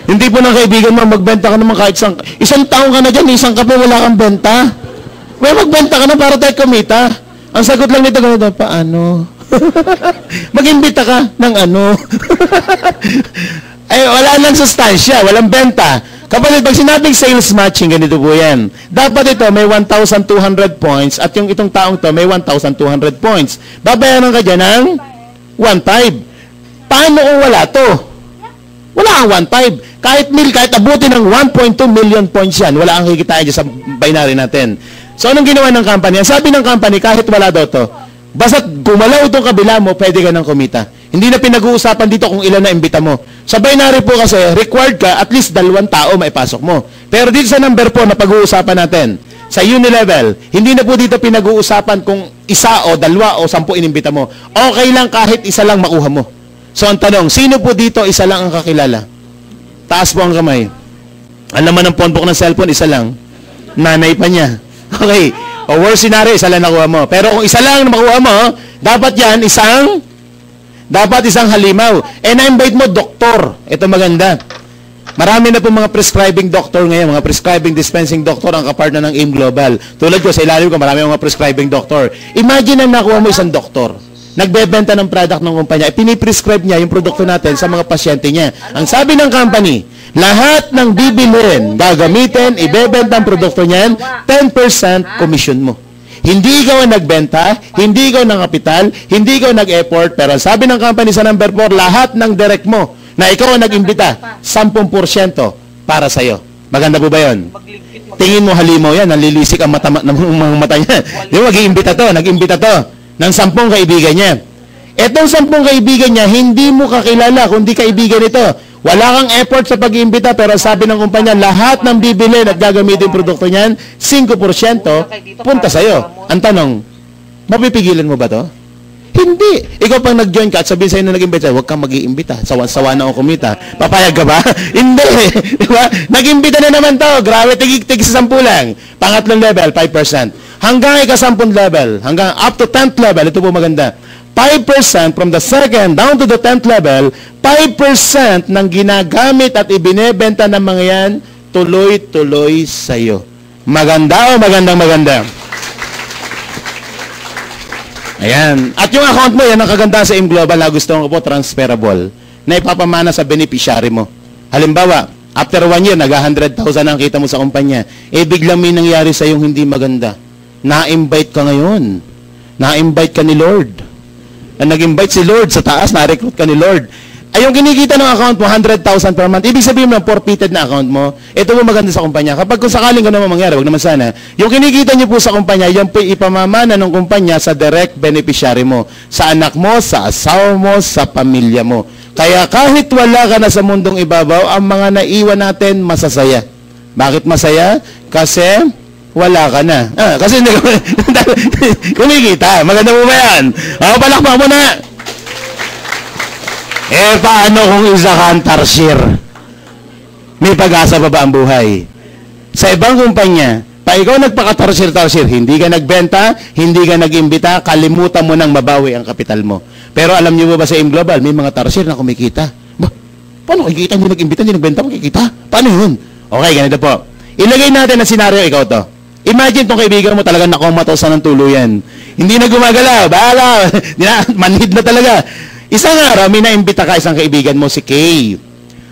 Hindi po ng kaibigan mo, magbenta ka naman kahit isang taong ka na dyan, isang kape, wala kang benta. Well, magbenta ka na para tayo kumita. Ang sagot lang nito, ganito, paano? Mag-imbita ka ng ano? Ay, wala lang sustansya, walang benta. Kapatid, pag sinabing sales matching, ganito po yan. Dapat ito, may 1,200 points at yung itong taong to may 1,200 points. Babayaran ka dyan ng 1,500. Paano kung wala to? Wala kang 1,500. Kahit abutin ng 1.2 million points yan, wala kang kikitain dyan sa binary natin. So, anong ginawa ng company? Ang sabi ng company, kahit wala daw to, basta't gumalaw itong kabila mo, pwede ka ng kumita. Hindi na pinag-uusapan dito kung ilan na imbita mo. Sa binary po kasi, required ka, at least 2 tao maipasok mo. Pero dito sa number po na pag-uusapan natin, sa unilevel, hindi na po dito pinag-uusapan kung 1 o 2 o 10 inimbita mo. Okay lang kahit 1 lang makuha mo. So ang tanong, sino po dito 1 lang ang kakilala? Taas po ang kamay. Ang laman ng phonebook ng cellphone, 1 lang. Nanay pa niya. Okay. O worst scenario, 1 lang nakuha mo. Pero kung 1 lang na makuha mo, dapat yan isang halimaw. Eh, na-invite mo, doktor. Ito maganda. Marami na po mga prescribing doctor ngayon, mga prescribing dispensing doctor ang kapartner ng AIM Global. Tulad ko, sa ilalim ko, marami mga prescribing doctor. Imagine na nakuha mo isang doktor. Nagbebenta ng product ng kumpanya. Piniprescribe niya yung produkto natin sa mga pasyente niya. Ang sabi ng company, lahat ng bibilhin, gagamitin, ibebenta ang produkto niyan, 10% commission mo. Hindi ikaw ang nagbenta, hindi ikaw ng kapital, hindi ikaw nag-effort, pero sabi ng company sa number 4, lahat ng direct mo na ikaw ang nag-imbita, 10% para sa'yo. Maganda po ba yun? Tingin mo halimaw yan, nalilisik ang mga mata niya. Di ba, nag-imbita to ng 10 kaibigan niya. Etong 10 kaibigan niya, hindi mo kakilala, kundi kaibigan ito. Wala kang effort sa pag-iimbita, pero sabi ng kumpanya, lahat ng bibili at gagamitin produkto niyan, 5% punta sa'yo. Ang tanong, mapipigilan mo ba to? Hindi. Ikaw pang nag-join ka at sabihin sa'yo na nag-imbita, huwag kang mag-iimbita. Sawa na ako kumita. Papayag ka ba? Hindi. Diba? Nag-imbita na naman to. Grabe, tig sa 10 lang. Pangatlong level, 5%. Hanggang ika-10 level, hanggang up to 10th level, ito po maganda. 5% from the second down to the 10th level, 5% ng ginagamit at ibinebenta ng mga yan, tuloy-tuloy sa'yo. Maganda o magandang-maganda? Ayan. At yung account mo, yan ang kaganda sa AIM Global na gusto ko po, transferable, na ipapamana sa beneficiary mo. Halimbawa, after 1 year, nag-100,000 ang kita mo sa kumpanya, eh biglang may nangyari sa yung hindi maganda. Na-invite ka ngayon. Na-invite ka ni Lord. Nag-invite si Lord sa taas, na-recruit ka ni Lord. Ay, yung kinikita ng account mo, 100,000 per month, ibig sabihin mo, forfeited na account mo, ito mo maganda sa kumpanya. Kapag kung sakaling ka naman mangyari, wag naman sana, yung kinikita niyo po sa kumpanya, yan po ipamamana ng kumpanya sa direct beneficiary mo, sa anak mo, sa asawa mo, sa pamilya mo. Kaya kahit wala ka na sa mundong ibabaw, ang mga naiwan natin masasaya. Bakit masaya? Kasi wala ka na. Kasi hindi kumikita. Maganda mo ba yan? Palakpak mo na. Paano kung isa kang tarsier? May pag-asa pa ba ang buhay? Sa ibang kumpanya, pa ikaw nagpaka-tarsier, hindi ka nagbenta, hindi ka nag-imbita, kalimutan mo nang mabawi ang kapital mo. Pero alam niyo ba sa AIM Global, may mga tarsier na kumikita. Paano kikita? Hindi nag-imbita, hindi nagbenta, makikita? Paano yun? Okay, ganito po. Ilagay natin na senaryo, ikaw to. Imagine tong kaibigan mo talagang nakomatosan ng tuluyan. Hindi na gumagalaw, bahala, manhid na talaga. Isang araw, may naimbita ka isang kaibigan mo, si Kay.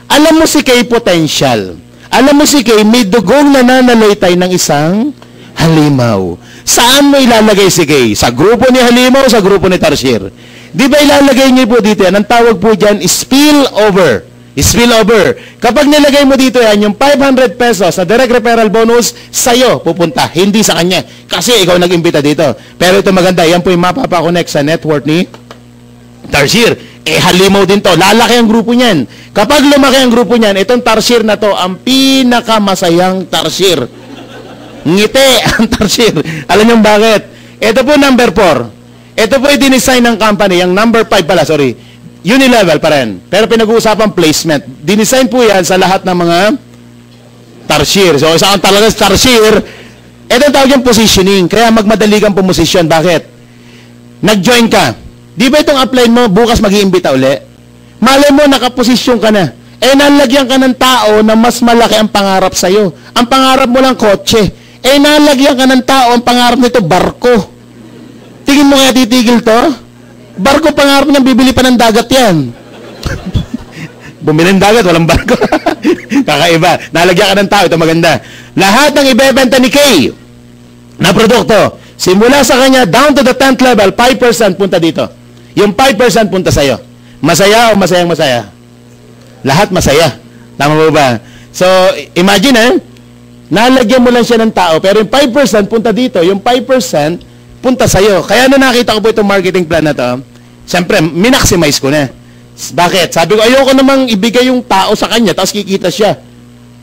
Alam mo si Kay potential. Alam mo si Kay may dugong nananalaytay ng isang halimaw. Saan mo ilalagay si Kay? Sa grupo ni halimaw o sa grupo ni tarsier? Di ba ilalagay niyo po dito yan? Ang tawag po dyan is spillover. Spillover. Kapag nilagay mo dito yan, yung 500 pesos sa direct referral bonus, sa'yo pupunta, hindi sa kanya. Kasi ikaw nag-imbita dito. Pero ito maganda, yan po yung mapapakonect sa network ni tarsier. Halimaw din to. Lalaki ang grupo niyan. Kapag lumaki ang grupo niyan, itong tarsier na to, ang pinakamasayang tarsier. Ngiti ang tarsier. Alam niyo bakit? Ito po number 4. Ito po i-design ng company. Yung number 5 pala, sorry. Unilevel pa rin. Pero pinag-uusapan placement. Dinesign po yan sa lahat ng mga tarsier. So, isa kang talaga sa tarsier, ito ang tawag yung positioning. Kaya magmadali kang pumosisyon. Bakit? Nag-join ka. Di ba itong upline mo, bukas mag-iimbita uli? Malay mo, nakaposisyon ka na. Nalagyan ka ng tao na mas malaki ang pangarap sa'yo. Ang pangarap mo lang kotse. Nalagyan ka ng tao, ang pangarap nito, barko. Tingin mo kaya titigil to? Barko pangarap niya, bibili pa ng dagat yan. Bumili ng dagat, walang barko. Kakaiba. Nalagyan ka ng tao, ito maganda. Lahat ng ibebenta ni Kay na produkto, simula sa kanya, down to the 10th level, 5% punta dito. Yung 5% punta sa'yo. Masaya o masayang masaya? Lahat masaya. Tama mo ba? So, imagine nalagyan mo lang siya ng tao, pero yung 5% punta dito, yung 5% punta sa'yo. Kaya na nakita ko po itong marketing plan na to, siyempre, minaximize ko na. Bakit? Sabi ko, ayoko namang ibigay yung tao sa kanya, tapos kikita siya.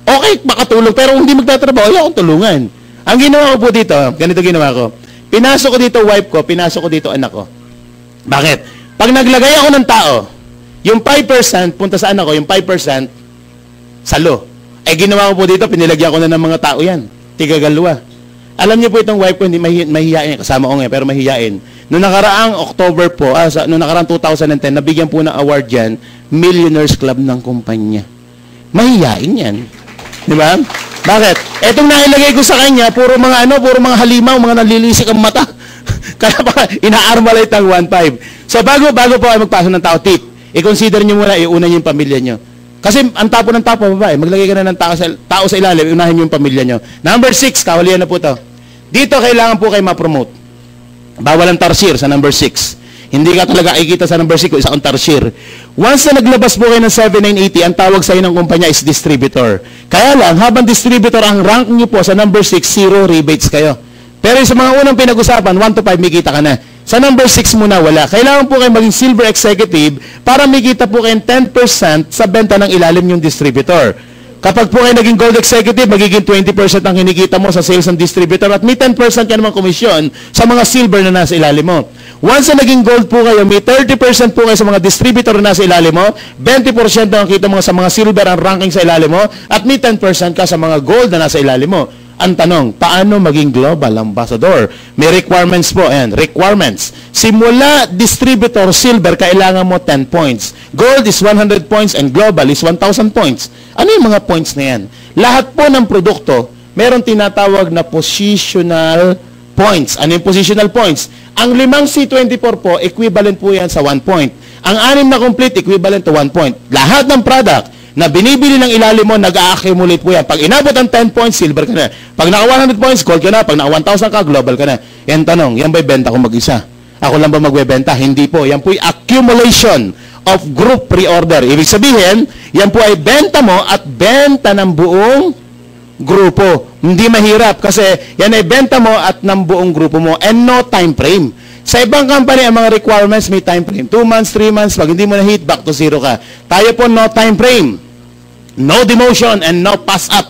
Okay, makatulong, pero kung hindi magtatrabaho, ayoko tulungan. Ang ginawa ko po dito, ganito ginawa ko. Pinasok ko dito wife ko, pinasok ko dito anak ko. Bakit? Pag naglagay ako ng tao, yung 5% punta sa anak ko, yung 5% salo. Ginawa ko po dito, pinilagyan ko na ng mga tao yan. Tigagalwa. Alam niyo po itong wife ko, hindi mahihiyain. Kasama ko ngayon, pero mahihiyain. Noong nakaraang October po, noong nakaraang 2010, nabigyan po ng award yan, Millionaires Club ng kumpanya. Mahihiyain yan. Di ba? Bakit? Etong nailagay ko sa kanya, puro mga halimaw, mga nalilisik ang mata. Kaya pa, ina-armalite ang 1.5. So, bago po ay magpasok ng tao, tip, i-consider nyo muna, iuna nyo yung pamilya nyo. Kasi, ang tapo ng tapo, babae, maglagay ka na ng tao sa ilalim, iunahin nyo yung pamilya nyo. Number 6, kahulihan na po to. Dito, kailangan po kayo ma-promote. Bawal ang tarsier sa number 6. Hindi ka talaga ikita sa number 6 kung isa kang tarsier. Once na naglabas po kayo ng 7980, ang tawag sa inyo ng kumpanya is distributor. Kaya lang, habang distributor, ang rank nyo po sa number 6, 0 rebates kayo. Pero sa mga unang pinag-usapan, 1 to 5, may kita ka na. Sa number 6 muna, wala. Kailangan po kayo maging silver executive para may kita po kayo 10% sa benta ng ilalim yung distributor. Kapag po kayo naging gold executive, magiging 20% ang kinikita mo sa sales ng distributor at may 10% ka naman komisyon sa mga silver na nasa ilalim mo. Once na naging gold po kayo, may 30% po kayo sa mga distributor na nasa ilalim mo, 20% ang kita mo sa mga silver ang ranking sa ilalim mo, at may 10% ka sa mga gold na nasa ilalim mo. Ang tanong, paano maging global ambassador? May requirements po. Ayan, requirements. Simula distributor silver, kailangan mo 10 points. Gold is 100 points and global is 1,000 points. Ano yung mga points na yan? Lahat po ng produkto, meron tinatawag na positional points. Ano yung positional points? Ang 5 C24 po, equivalent po yan sa 1 point. Ang 6 na complete, equivalent to 1 point. Lahat ng product na binibili ng ilalim mo, nag-a-accumulate po yan. Pag inabot ang 10 points, silver ka na. Pag naka 100 points, gold ka na. Pag naka 1,000 ka, global ka na. Yan tanong, yan ba'y benta ko mag-isa? Ako lang ba magbebenta? Hindi po. Yan po yung accumulation of group pre-order. Ibig sabihin, yan po ay benta mo at benta ng buong grupo. Hindi mahirap kasi yan ay benta mo at ng buong grupo mo and no time frame. Sa ibang company, ang mga requirements may time frame. 2 months, 3 months, pag hindi mo na-hit, back to zero ka. Tayo po, no time frame. No demotion and no pass up.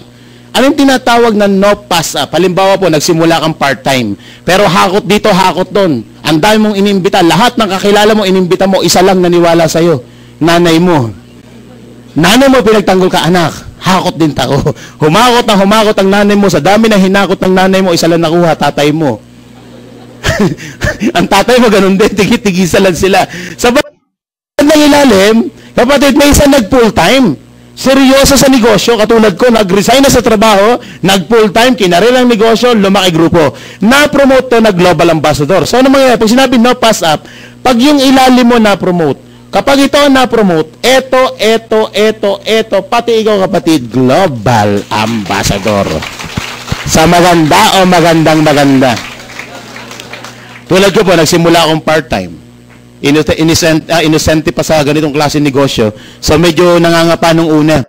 Anong tinatawag na no pass up? Halimbawa po, nagsimula kang part-time. Pero hakot dito, hakot doon. Ang dami mong inimbita. Lahat ng kakilala mo, inimbita mo, isa lang naniwala sa'yo. Nanay mo. Nanay mo, pinagtanggol ka, anak. Hakot din tako. Humakot ang nanay mo. Sa dami na hinakot ng nanay mo, isa lang nakuha, tatay mo. Ang tatay mo, ganun din. Tigit-tigisa lang sila. Sa bandang ilalim, kapatid, may isa nag-full-time. Seryoso sa negosyo, katulad ko, nag-resign na sa trabaho, nag-full-time, kinaril ang negosyo, lumaki grupo. Na-promote to, nag-global ambassador. So, ano mangyayari? Pag sinabi no pass up, pag yung ilalim mo na-promote, kapag ito na-promote, eto, pati ikaw kapatid, global ambassador. Sa maganda o magandang-maganda. Tulad ko po, nagsimula akong part-time. Inosente pa sa ganitong klase negosyo. So medyo nangangapa nung una.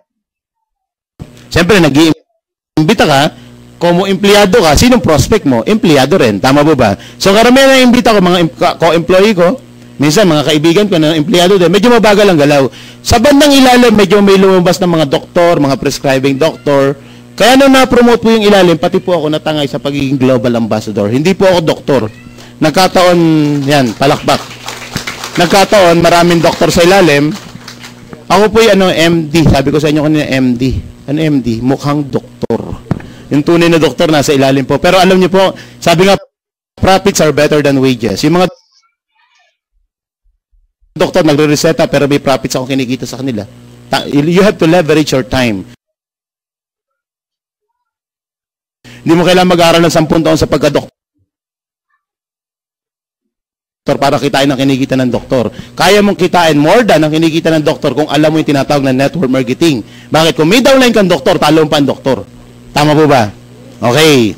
Siyempre, nag-iimbita ka, kung empleyado ka, sinong prospect mo? Empleyado rin. Tama po ba? So karamihan na imbita ko, mga co-employee ko, minsan mga kaibigan ko na empleyado din, medyo mabagal ang galaw. Sa bandang ilalim, medyo may lumabas ng mga doktor, mga prescribing doctor. Kaya nung na-promote po yung ilalim, pati po ako natangay sa pagiging global ambassador. Hindi po ako doktor. Nagkataon, yan, palakpak. Nagkataon, maraming doktor sa ilalim. Ako po yung MD. Sabi ko sa inyo kanina, MD. Ano MD? Mukhang doktor. Yung tunay na doktor nasa ilalim po. Pero alam niyo po, sabi nga, profits are better than wages. Yung mga doktor nagre-reseta pero may profits ako kinikita sa kanila. You have to leverage your time. Hindi mo kailangan mag-aaral ng 10 taon sa pagka-doktor para kitain ang kinikita ng doktor. Kaya mong kitain more than ang kinikita ng doktor kung alam mo yung tinatawag na network marketing. Bakit? Kung may downline kang doktor, talo pa ang doktor. Tama po ba? Okay.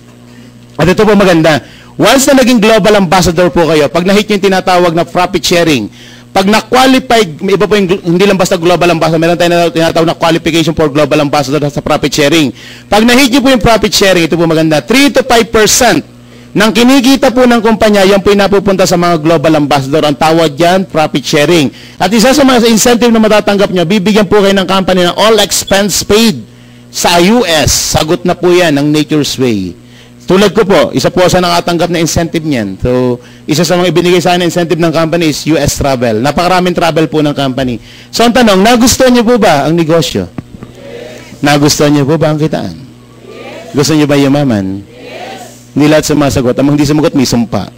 At ito po maganda. Once na naging global ambassador po kayo, pag na-hit yung tinatawag na profit sharing, pag na-qualified, may iba po yung, hindi lang basta global ambassador, meron tayong tinatawag na qualification for global ambassador sa profit sharing. Pag na-hit nyo po yung profit sharing, ito po maganda, 3 to 5% ng kinikita po ng kumpanya, yan po yung napupunta sa mga global ambassador. Ang tawag dyan, profit sharing. At isa sa mga incentive na matatanggap nyo, bibigyan po kayo ng company ng all expense paid sa US. Sagot na po yan ng Nature's Way. Tulad ko po, isa po sa nakatanggap na incentive niyan. So, isa sa mga ibinigay sa akin na incentive ng company is US travel. Napakaraming travel po ng company. So, ang tanong, nagustuhan niyo po ba ang negosyo? Yes. Nagustuhan niyo po ba ang kitaan? Yes. Gusto niyo ba yumaman? Yes. Hindi lahat sumasagot. Ang hindi sumagot, may sumpa.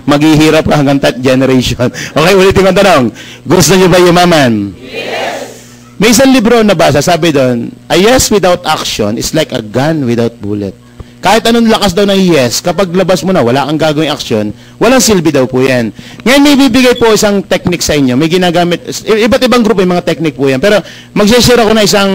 Maghihirap ka hanggang 3rd generation. Okay, ulitin ko ang tanong. Gusto niyo ba yumaman? Yes. May isang libro na basa, sabi doon, a yes without action is like a gun without bullet. Kahit anong lakas daw ng yes, kapag labas mo na, wala kang gagawing action, walang silbi daw po yan. Ngayon, may bibigay po isang technique sa inyo. May ginagamit, iba't ibang grupo, yung mga technique po yan. Pero, mag-share ako na isang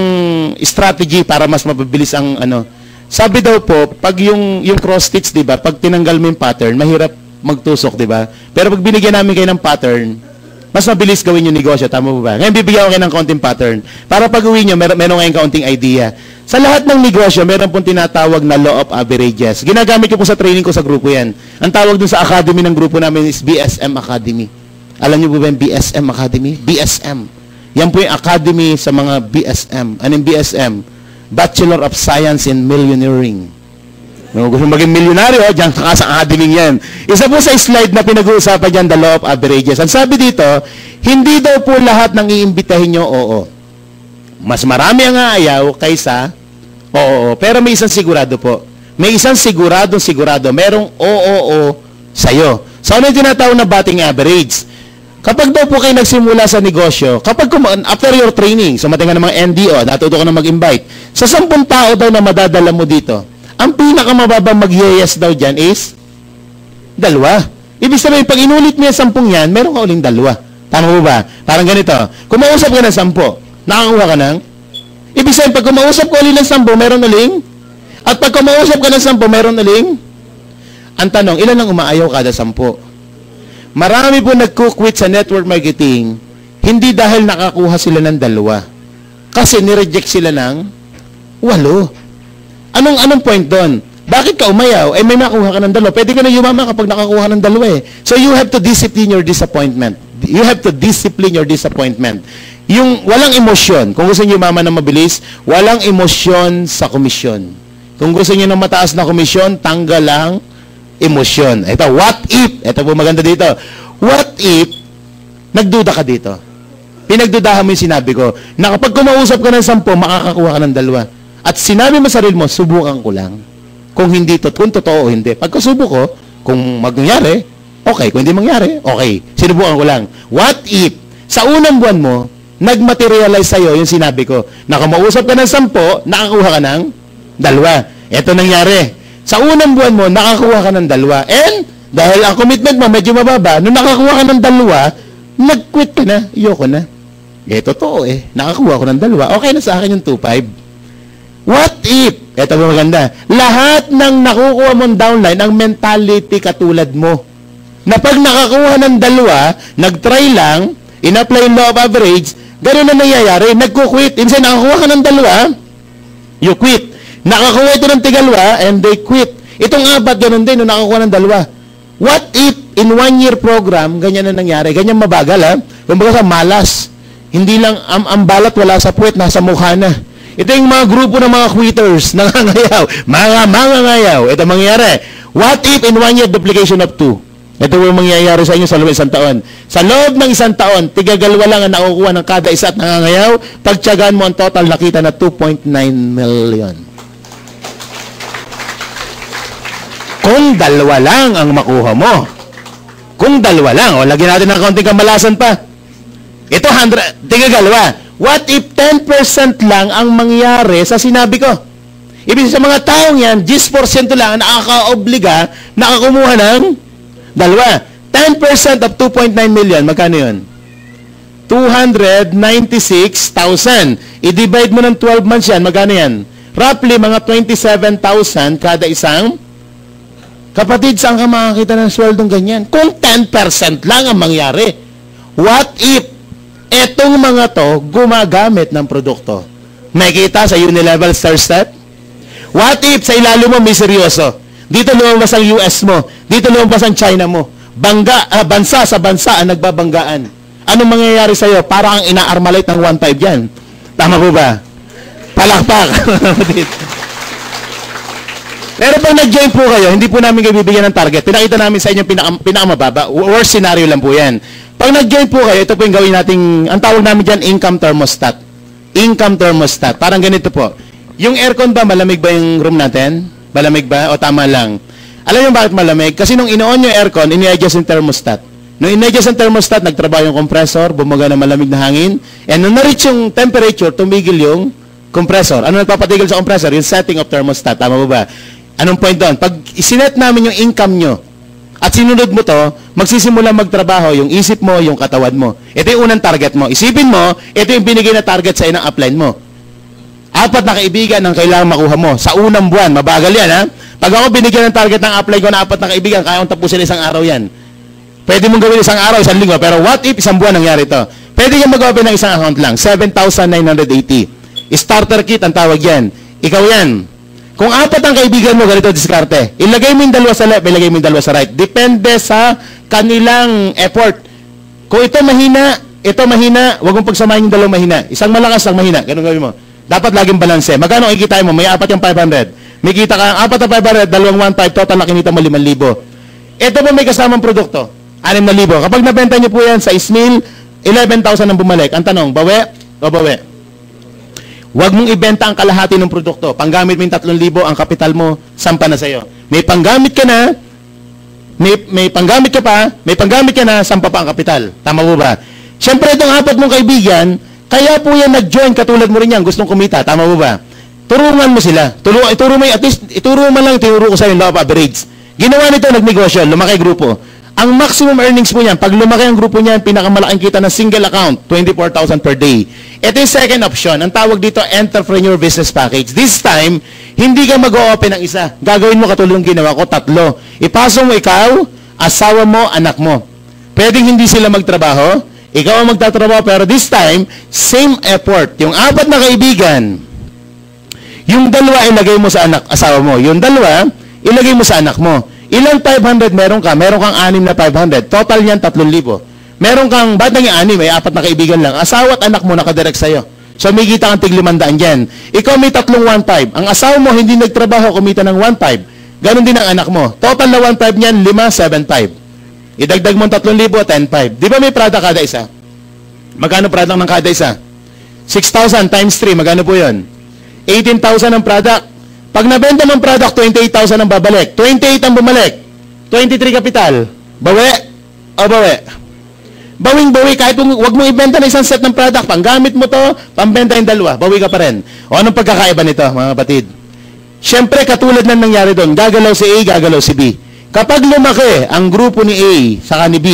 strategy para mas mapabilis ang ano. Sabi daw po, pag yung cross-stitch, diba, pag tinanggal mo yung pattern, mahirap magtusok, diba? Pero pag binigyan namin kayo ng pattern, mas mabilis gawin yung negosyo. Tama po ba? Ngayon, bibigyan ko kayo ng konting pattern. Para pag-uwi nyo, meron kayong kaunting idea. Sa lahat ng negosyo, meron pong tinatawag na law of averages. Ginagamit ko po sa training ko sa grupo yan. Ang tawag dun sa academy ng grupo namin is BSM Academy. Alam niyo po ba yung BSM Academy? BSM. Yan po yung academy sa mga BSM. Anong BSM? Bachelor of Science in Millionaires. No, gusto maging milyonaryo, diyan ka sa academy yan. Isa po sa slide na pinag-uusapan diyan, the law of averages. Ang sabi dito, hindi daw po lahat ng iimbitahin nyo, oo. Mas marami ang aayaw kaysa oo. Pero may isang sigurado po. May isang sigurado. Merong oo sa'yo. So, ano yung tinatawag na batting average? Kapag daw po kayo nagsimula sa negosyo, after your training, so matingan ng mga NDO, natuto ko na mag-invite, sa 10 tao daw na madadala mo dito, ang pinakamababang mag-yes daw dyan is 2. Ibig sabihin, pag inulit mo yung 10 yan, meron ka uling 2. Tama mo ba? Parang ganito. Kung mausap ka ng 10, nakakuha ka ng? Ibig sabihin, pag kumausap ka ulit ng 10, meron uling? At pag kumausap ka ng 10, meron uling? Ang tanong, ilan ang umaayaw kada 10? Marami po nagkukwit sa network marketing, hindi dahil nakakuha sila ng 2. Kasi nireject sila ng 8. Anong point doon? Bakit ka umayaw? Eh, may makuha ka ng dalawa. Pwede ka na yumama kapag nakakuha ng dalawa eh. So, you have to discipline your disappointment. You have to discipline your disappointment. Yung walang emosyon, kung gusto niyo yumama ng mabilis, walang emosyon sa komisyon. Kung gusto niyo ng mataas na komisyon, tanggal lang emosyon. Ito, what if? Ito po maganda dito. What if, nagduda ka dito? Pinagdudahan mo yung sinabi ko, na kapag kumausap ka ng 10, makakakuha ka ng 2. At sinabi mo sa sarili mo, subukan ko lang. Kung hindi kung totoo o hindi. Pagkasubo ko, kung mangyari, okay. Kung hindi mangyari, okay. Sinubukan ko lang. What if, sa unang buwan mo, nagmaterialize sa'yo yung sinabi ko, na kumausap ka ng 10, nakakuha ka ng 2. Ito nangyari. Sa unang buwan mo, nakakuha ka ng 2. And, dahil ang commitment mo medyo mababa, nung nakakuha ka ng 2, nag-quit ka na. Iyoko na. Eh, totoo eh. Nakakuha ko ng 2. Okay na sa akin yung 2.5. What if, ito po maganda, lahat ng nakukuha mong downline, ang mentality katulad mo. Na pag nakakuha ng 2, nag-try lang, in-apply yung law of average, gano'n na nangyayari, nagko-quit. Instead, nakakuha ka ng 2, you quit. Nakakuha ito ng tigalwa, and they quit. Itong 4, gano'n din, nung nakakuha ng 2. What if, in 1-year program, ganyan na nangyari, ganyan mabagal ha, kumbaga sa malas. Hindi lang, ang balat wala sa puwet, nasa mukha na. Ito yung mga grupo ng mga quitters, nangangayaw, mga mangangayaw. Ito mangyayari. What if in 1 year duplication of 2? Ito yung mangyayari sa inyo sa loob ng 1 taon. Sa loob ng 1 taon, tigagalwa lang ang nakukuha ng kada isa at nangangayaw. Pagtyagaan mo ang total, nakita na 2.9 million. Kung 2 lang ang makuha mo. Kung 2 lang, o lagyan natin ng kaunting kamalasan pa. Ito 100, tigagalwa. What if 10% lang ang mangyari sa sinabi ko? Ibig sa mga taong yan, 10% lang ang nakaka-obliga, nakakumuha ng 2. 10% of 2.9 million, magkano yun? 296,000. I-divide mo ng 12 months yan, magkano yan? Roughly, mga 27,000 kada isang kapatid. Saan ka makakita ng sweldong ganyan? Kung 10% lang ang mangyari. What if etong mga to gumagamit ng produkto? Nakikita sa Unilevel Star Step? What if sa ilalim mo may seryoso? Dito lumabas ang US mo. Dito lumabas ang China mo. Bansa sa bansa ang nagbabanggaan. Anong mangyayari sa'yo? Para ang ina-armalite ng 1.5 yan. Tama po ba? Palakpak. Pero pag nag-join po kayo, hindi po namin kayo bibigyan ng target. Pinakita namin sa inyo pinakamababa. Worst scenario lang po yan. Pag nag-join po kayo, ito po yung gawin nating, ang tawag namin dyan, income thermostat. Income thermostat. Parang ganito po. Yung aircon ba, malamig ba yung room natin? Malamig ba? O tama lang? Alam niyo bakit malamig? Kasi nung ino-on yung aircon, ini-adjust yung thermostat. Nung in-adjust yung thermostat, nagtrabaho yung compressor, bumaga ng malamig na hangin, and nung na-reach yung temperature, tumigil yung compressor. Ano nagpapatigil sa compressor? Yung setting of thermostat. Tama ba? Anong point doon? Pag isinet namin yung income nyo, at sinunod mo to, magsisimula magtrabaho yung isip mo, yung katawan mo. Ito yung unang target mo. Isipin mo, ito yung binigay na target sa inang upline mo. 4 na kaibigan ang kailangan makuha mo. Sa unang buwan, mabagal yan ha. Pag ako binigyan ng target ng upline ko na 4 na kaibigan, kaya akong tapusin isang araw yan. Pwede mong gawin isang araw, isang linggo, pero what if isang buwan nangyari to? Pwede kang mag-open ng isang account lang, 7,980. Starter kit ang tawag yan. Ikaw yan. Kung 4 ang kaibigan mo, ganito diskarte. Ilagay mo yung 2 sa left, ilagay mo yung 2 sa right. Depende sa kanilang effort. Kung ito mahina, huwag mong pagsamahin yung 2 mahina. Isang malakas, isang mahina. Ganun gawin mo. Dapat laging balanse. Magkano ang ikita mo? May 4 yung 500. May kita ka, 4 na 500, 2 1.5, total na kinita mo 5,000. Ito po may kasamang produkto, 6,000. Kapag nabenta niyo po yan sa Ismail, 11,000 ang bumalik. Ang tanong, bawi o bawi? Huwag mong ibenta ang kalahati ng produkto. Panggamit mo yung 3,000, ang kapital mo, 10 na sa'yo. May panggamit ka na, may panggamit ka pa, may panggamit ka na, 10 pa ang kapital. Tama po ba? Siyempre, itong 4 mong kaibigan, kaya po yan nag-join, katulad mo rin yan, gustong kumita. Tama po ba? Turungan mo sila. Ituro mo, at least, ituro mo lang, tinuro ko sa'yo yung law of average. Ginawa nito, nagnegosyo, lumaki grupo. Ang maximum earnings mo niyan, pag lumaki ang grupo niyan, pinakamalaking kita ng single account, 24,000 per day. Ito yung second option. Ang tawag dito, entrepreneur business package. This time, hindi ka mag-o-open ng isa. Gagawin mo katulad ng ginawa ko, 3. Ipasok mo ikaw, asawa mo, anak mo. Pwedeng hindi sila magtrabaho, ikaw ang magtatrabaho, pero this time, same effort. Yung 4 na kaibigan, yung 2 ilagay mo sa asawa mo. Yung 2, ilagay mo sa anak mo. Ilang 500 meron ka? Meron kang 6 na 500. Total yan, 3,000. Meron kang, ba't nang 6? May 4 na kaibigan lang. Asawa at anak mo nakadirect sa'yo. So, may kita kang tig 500 dyan. Ikaw may 3 1,500. Ang asawa mo hindi nagtrabaho, kumita ng 1,500. Ganon din ang anak mo. Total na 1,500 niyan, 5, 7,500. Idagdag mo 3,000, 10,500. Di ba may product kada isa? Magkano product ng kada isa? 6,000 times 3, magkano po yun? 18,000 ang product. Pag nabenta ng product, 28,000 ang babalik. 28 ang bumalik. 23 kapital. Bawi o bawi? Bawing-bawi kahit wag mo ibenta na isang set ng product. Panggamit mo to, pambenta yung dalawa. Bawi ka pa rin. O anong pagkakaiba nito, mga kapatid? Siyempre, katulad ng nangyari doon, gagalaw si A, gagalaw si B. Kapag lumaki ang grupo ni A saka ni B,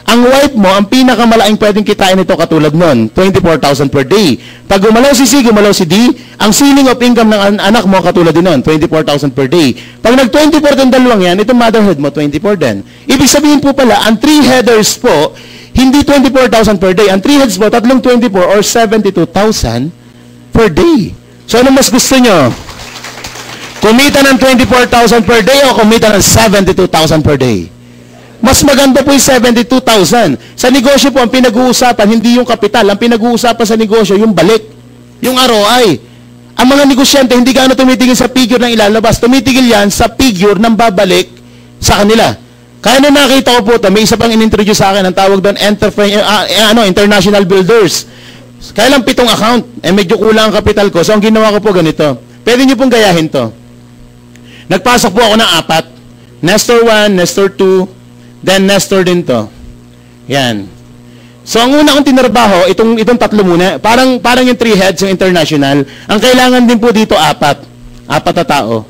ang wife mo, ang pinakamalaking pwedeng kitain nito katulad nun, 24,000 per day. Pag gumalaw si C, gumalaw si D, ang ceiling of income ng anak mo katulad din nun, 24,000 per day. Pag nag-24 din dalawang yan, itong motherhood mo, 24 din. Ibig sabihin po pala, ang 3 headers po, hindi 24,000 per day. Ang 3 heads po, tatlong 24 or 72,000 per day. So, ano mas gusto nyo? Kumita ng 24,000 per day o kumita ng 72,000 per day? Mas maganda po yung 72,000. Sa negosyo po, ang pinag-uusapan, hindi yung kapital. Ang pinag-uusapan sa negosyo, yung balik. Yung ROI. Ang mga negosyante, hindi gaano tumitigil sa figure ng ilalabas. Tumitigil yan sa figure ng babalik sa kanila. Kaya na nakita ko po ito, may isa pang in-introduce sa akin, ang tawag doon, international builders. Kaya lang 7 account. Medyo kulang ang kapital ko. So, ang ginawa ko po ganito. Pwede nyo pong gayahin to. Nagpasok po ako ng 4. Nestor 1, Nestor 2, then Nestor din to. Yan. So, ang una kong tinrabaho, itong 3 muna. Parang yung 3 heads, yung international. Ang kailangan din po dito, 4. 4 na tao.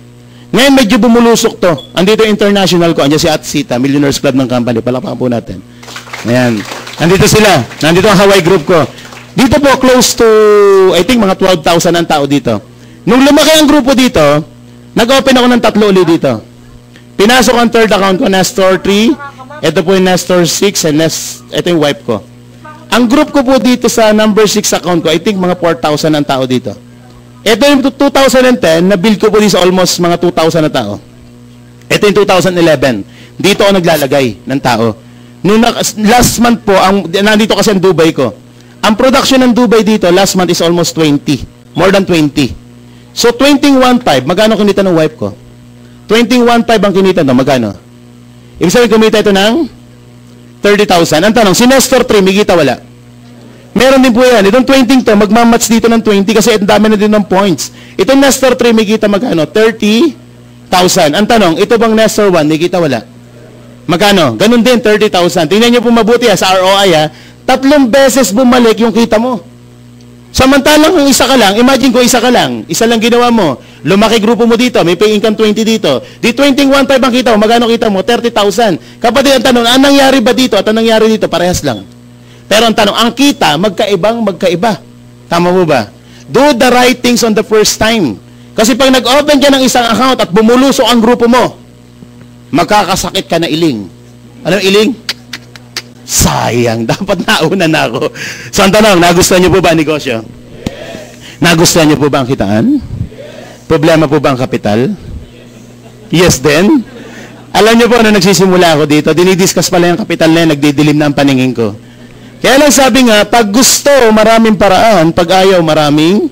Ngayon, medyo bumulusok to. Andito yung international ko. Andiyan si Atsita, Millionaires Club ng company. Palakpakan po natin. Ayan. Nandito sila. Nandito ang Hawaii group ko. Dito po, close to, I think, mga 12,000 ang tao dito. Nung lumaki ang grupo dito, nag-open ako ng 3 ulit dito. Pinasok ang 3rd account ko, Nestor 3. Ito po yung Nestor 6 and ito yung wife ko. Ang group ko po dito sa number 6 account ko, I think mga 4,000 ang tao dito. Ito yung 2010, na-build ko po dito sa almost mga 2,000 na tao. Ito yung 2011. Dito ako naglalagay ng tao. Nung last month po, nandito kasi ang Dubai ko. Ang production ng Dubai dito, last month is almost 20. More than 20. So, 20,1,500, magkano kinita ng wife ko? 20,1,500 ang kinita no, magkano? Ibig sabihin, kumita ito ng 30,000. Ang tanong, si Nestor 3, may kita wala? Meron din po yan. Itong 20 to, magmamatch dito ng 20 kasi ang dami na din ng points. Itong Nestor 3, may kita magkano? 30,000. Ang tanong, ito bang Nestor 1, may kita wala? Magkano? Ganun din, 30,000. Tingnan nyo po mabuti sa ROI 3 beses bumalik yung kita mo. Samantalang kung isa ka lang, imagine ko isa ka lang, isa lang ginawa mo, lumaki grupo mo dito, may pay income 20 dito, di 20,1,500 ang kita mo, magkano kita mo? 30,000. Kapatid, ang tanong, anong nangyari ba dito at anong nangyari dito? Parehas lang. Pero ang tanong, ang kita, magkaiba. Tama mo ba? Do the right things on the first time. Kasi pag nag-open ka ng isang account at bumulusok ang grupo mo, magkakasakit ka na iling. Anong iling? Sayang, dapat nauna na ako. So ang tanong, nagustuhan niyo po ba ang negosyo? Yes. Nagustuhan niyo po ba ang kitaan? Yes. Problema po ba ang kapital? Yes din. Alam niyo po, nung nagsisimula ako dito, dinidiscuss pala yung kapital na yan, nagdidilim na ang paningin ko. Kaya lang sabi nga, pag gusto, maraming paraan, pag ayaw, maraming.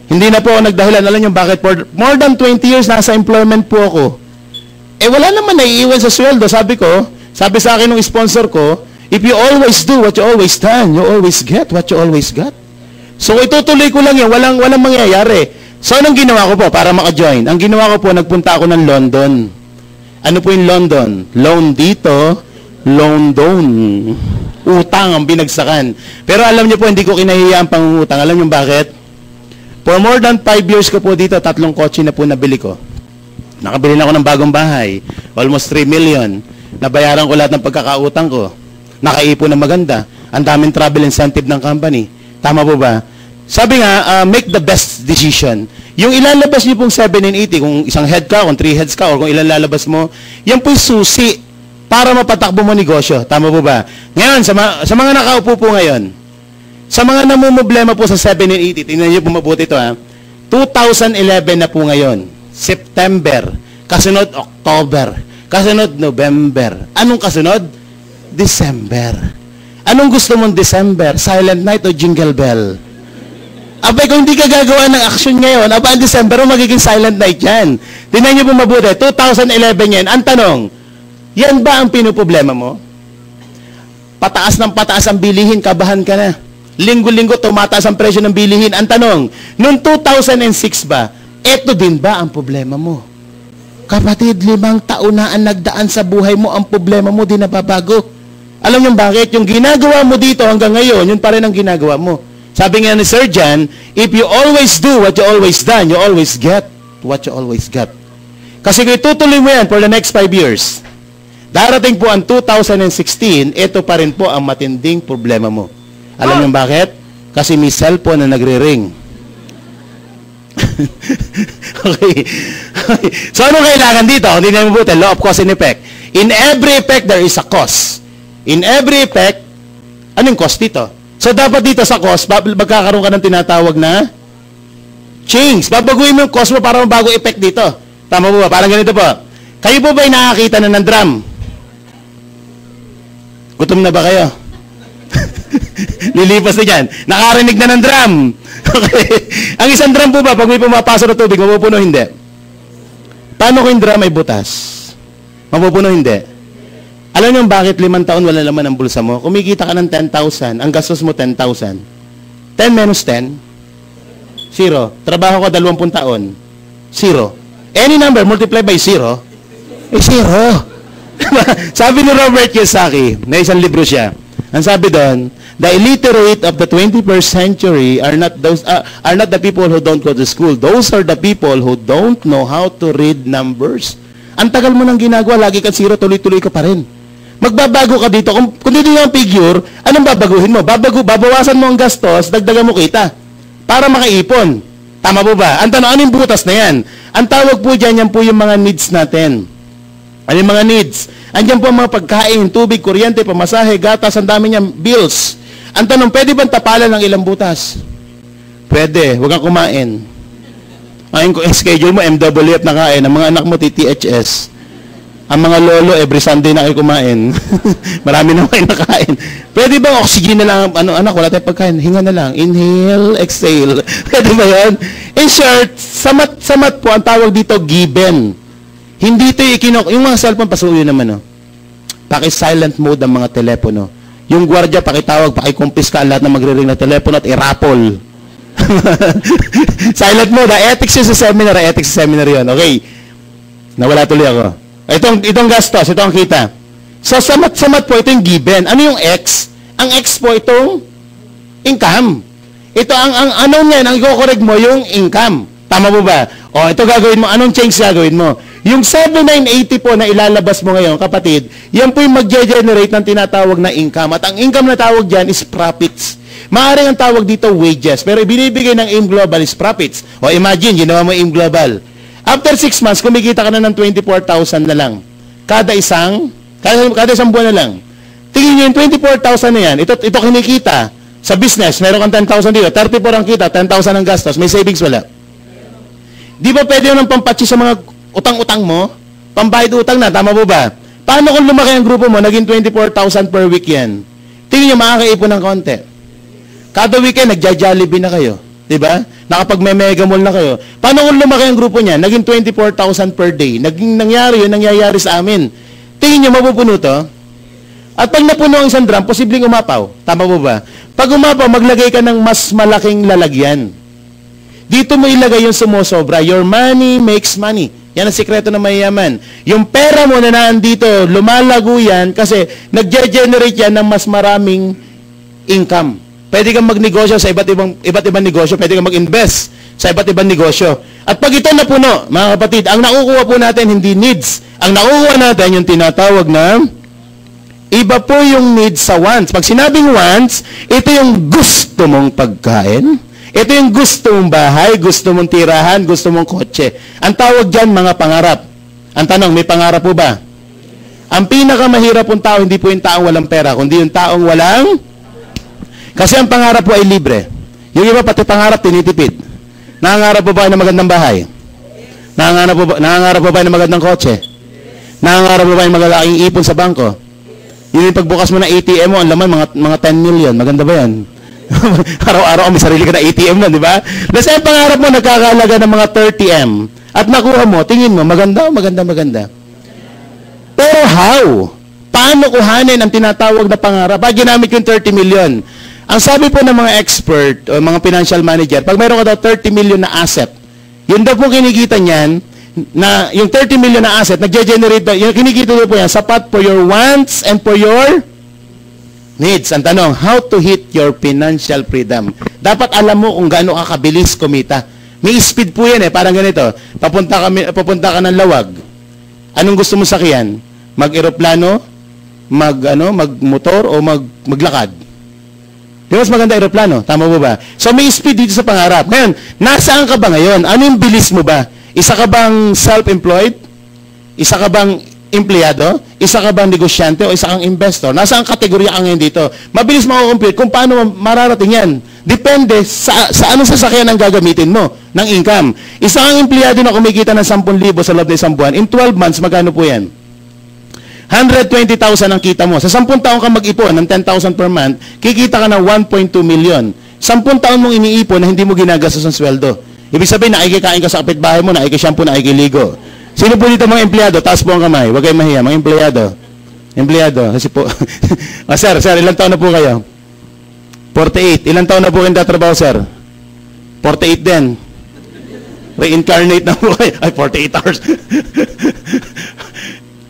Hindi na po ako nagdahilan. Alam niyo bakit? For more than 20 years, nasa employment po ako. Wala naman naiiwan sa sweldo. Sabi sa akin ng sponsor ko, if you always do what you always done, you always get what you always got. So, itutuloy ko lang yan. Walang mangyayari. So, anong ginawa ko po para maka-join? Ang ginawa ko po, nagpunta ako ng London. Ano po yung London? Loan dito, loan doon. Utang ang binagsakan. Pero alam niyo po, hindi ko kinahiyaan pang utang. Alam niyo bakit? For more than 5 years ko po dito, 3 kotse na po nabili ko. Nakabili na ako ng bagong bahay. Almost 3 million. Nabayaran ko lahat ng pagkakautang ko. Nakaipon na maganda. Ang daming travel incentive ng company. Tama po ba? Sabi nga, make the best decision. Yung ilalabas niyo pong 7 and 80, kung isang head ka, kung 3 heads ka, o kung ilan lalabas mo, yan po yung susi para mapatakbo mo negosyo. Tama po ba? Ngayon, sa mga nakaupo po ngayon, sa mga namumblema po sa 7 and 80, tingnan niyo po mabuti ito 2011 na po ngayon. September. Kasunod, October. Kasunod, November. Anong kasunod? December. Anong gusto mong December? Silent Night o Jingle Bell? Abay, kung hindi ka gagawa ng action ngayon, ang December, magiging Silent Night yan. Tingnan niyo po mabuti, 2011 yan. Ang tanong, yan ba ang pinoproblema mo? Pataas ng pataas ang bilihin, kabahan ka na. Linggo-linggo, tumataas ang presyo ng bilihin. Ang tanong, noong 2006 ba, eto din ba ang problema mo? Kapatid, 5 taon na ang nagdaan sa buhay mo, ang problema mo di nababago. Alam niyo bakit? Yung ginagawa mo dito hanggang ngayon, yun pa rin ang ginagawa mo. Sabi nga ni Sir John, if you always do what you always done, you always get what you always got. Kasi kung itutuloy mo yan for the next 5 years, darating po ang 2016, ito pa rin po ang matinding problema mo. Alam niyo bakit? Kasi may cellphone na nagre-ring. Okay. So, ano kailangan dito? Hindi na mabuti. Law of cause and effect. In every effect, there is a cause. In every effect, anong cause dito? So, dapat dito sa cause, magkakaroon ka ng tinatawag na change. Babaguhin mo yung cause mo para mabago effect dito. Tama po ba? Parang ganito po. Kayo po ba'y nakakita na ng drum? Gutom na ba kayo? Lilipas na dyan. Nakarinig na ng drum. Okay. Ang isang drum po ba, pag may pumapasok na tubig, mapupuno hindi? Paano kung yung drum ay butas? Mapupuno hindi? Alam niyo bakit 5 taon wala laman ang bulsa mo? Kumikita ka ng 10,000, ang gastos mo 10,000. 10 minus 10? 0. Trabaho ko 20 taon? 0. Any number multiply by 0? 0. Sabi ni Robert Kiyosaki, na isang libro siya, ang sabi doon, the illiterate of the 21st century are not the people who don't go to school. Those are the people who don't know how to read numbers. Ang tagal mo nang ginagawa, lagi kang 0, tuloy-tuloy ka pa rin. Magbabago ka dito. Kung dito yung figure, anong babaguhin mo? Babawasan mo ang gastos, dagdagan mo kita. Para makaipon. Tama po ba? Ang tanong, anong butas na yan? Ang tawag po dyan, yan po yung mga needs natin. Ano yung mga needs? Andiyan po ang mga pagkain, tubig, kuryente, pamasahe, gatas, ang dami niyang bills. Ang tanong, pwede bang tapalan ng ilang butas? Pwede. Huwag kang kumain. Ang schedule mo, MWF na kain. Ang mga anak mo, TTHS. Ang mga lolo, every Sunday na kayo kumain. Marami na kayo nakain. Pwede bang oxygen na lang? Ano, anak, wala tayong pagkain. Hinga na lang. Inhale, exhale. Pwede ba yan? In short, sa mat po, ang tawag dito, given. Hindi ito yung mga cellphone, pasuyo naman, no? Paki-silent mode ang mga telepono. Yung gwardiya, pakitawag, pakikumpis ka lahat na magre-ring na telepono at irapol. Silent mode, ethics yung sa seminar yun. Okay. Nawala tuloy ako. Itong gastos, ito ang kita. So, sa mat po, ito yung given. Ano yung X? Ang X po, itong income. Ito, ano yan, ang i-correct mo, yung income. Tama mo ba? O, ito gagawin mo. Anong change gagawin mo? Yung 7980 po na ilalabas mo ngayon, kapatid, yan po yung mag-generate ng tinatawag na income. At ang income na tawag dyan is profits. Maaaring ang tawag dito wages. Pero ibinibigay ng AIM Global is profits. O, imagine, ginawa mo AIM Global. After 6 months, kumikita ka na ng 24,000 na lang. Kada isang buwan na lang. Tingin nyo yung 24,000 na yan, ito kinikita sa business, meron kang 10,000 dito, 34 ang kita, 10,000 ang gastos, may savings wala. Di ba pwede yun ng pampatsi sa mga utang-utang mo? Pambayad utang na, tama po ba? Paano kung lumaki ang grupo mo, naging 24,000 per week yan? Tingin nyo, makakaipon ng konti. Kada weekend, nagja-Jollibee na kayo. Diba? Nakapag-mega mall na kayo. Paano kung lumaki ang grupo niya? Naging 24,000 per day. Nangyari yun, nangyayari sa amin. Tingin nyo, mapupuno to? At pag napuno ang isang drum, posibleng umapaw. Tama po ba? Pag umapaw, maglagay ka ng mas malaking lalagyan. Dito mo ilagay yung sumusobra. Your money makes money. Yan ang sikreto ng mayayaman. Yung pera mo na nandito, lumalago yan kasi nag-generate yan ng mas maraming income. Pwede kang magnegosyo sa iba't ibang negosyo. Pwede kang mag-invest sa iba't ibang negosyo. At pag ito napuno, mga kapatid, ang nakukuha po natin hindi needs. Ang nakukuha natin yung tinatawag na iba po yung needs sa wants. Pag sinabing wants, ito yung gusto mong pagkain. Ito yung gusto mong bahay, gusto mong tirahan, gusto mong kotse. Ang tawag dyan, mga pangarap. Ang tanong, may pangarap po ba? Ang pinakamahirap pong tao, hindi po yung taong walang pera, kundi yung taong walang. Kasi ang pangarap po ay libre. Yung iba pati pangarap tinitipid. Nangangarap po ba ng magandang bahay? Nangangarap pa ba ng magandang kotse? Nangangarap pa ba ng magalaking ipon sa bangko? Yung pagbukas mo ng ATM mo, ang laman, mga 10 million. Maganda ba yan? Araw-araw may sarili ka na ATM na, di ba? Kasi ang pangarap mo, nagkakalaga ng mga 30M. At nakuha mo, tingin mo, maganda. Pero how? Paano kuhanin ang tinatawag na pangarap? Pag ginamit yung 30 million. Ang sabi po ng mga expert o mga financial manager, pag mayroon ka daw 30 million na asset, yun daw po kinikita niyan, na yung 30 million na asset, nagge-generate daw, yung kinikita daw po yan, sapat for your wants and for your needs. Ang tanong, how to hit your financial freedom? Dapat alam mo kung gaano ka kabilis kumita. May speed po yan parang ganito. Papunta ka ng Lawag. Anong gusto mo sakyan? Mag-eroplano, mag-motor o maglakad? Di mas maganda eroplano, tama mo ba? So may speed dito sa pangarap. Ngayon, nasaan ka ba ngayon? Ano yung bilis mo ba? Isa ka bang self-employed? Isa ka bang empleyado? Isa ka bang negosyante? O isa kang investor? Nasaan kategorya ka ngayon dito? Mabilis makakompute kung paano mararating yan. Depende sa anong sasakyan ang gagamitin mo ng income. Isa kang empleyado na kumikita ng 10,000 sa loob ng isang buwan. In 12 months, magkano po yan? 120,000 ang kita mo. Sa 10 taon ka mag-ipon ng 10,000 per month, kikita ka ng 1.2 million. 10 taon mong iniipon na hindi mo ginagastos ng sweldo. Ibig sabihin, nakikikain ka sa kapitbahay mo, nakikishampoo, nakikiligo. Sino po dito mga empleyado? Taas po ang kamay. Huwag kayong mahiya. Mga empleyado. Kasi po, sir, ilang taon na po kayo? 48. Ilang taon na po kayong tatrabaho, sir? 48 din. Reincarnate na po kayo. Ay, 48 hours.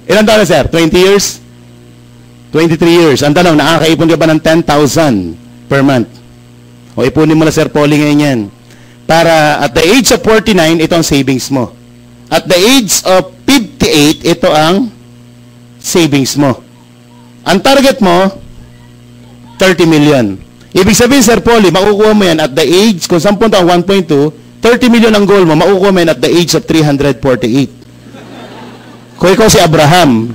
Ilang taon na, sir? 20 years? 23 years. Ang tanong, nakakaipon ka ba ng 10,000 per month? O ipunin mo na, Sir Paulie, ngayon yan. Para at the age of 49, ito ang savings mo. At the age of 58, ito ang savings mo. Ang target mo, 30 million. Ibig sabihin, Sir Paulie, makukuha mo yan at the age, kung 10 taong 1.2, 30 million ang goal mo, makukuha mo yan at the age of 348. Kung ikaw si Abraham.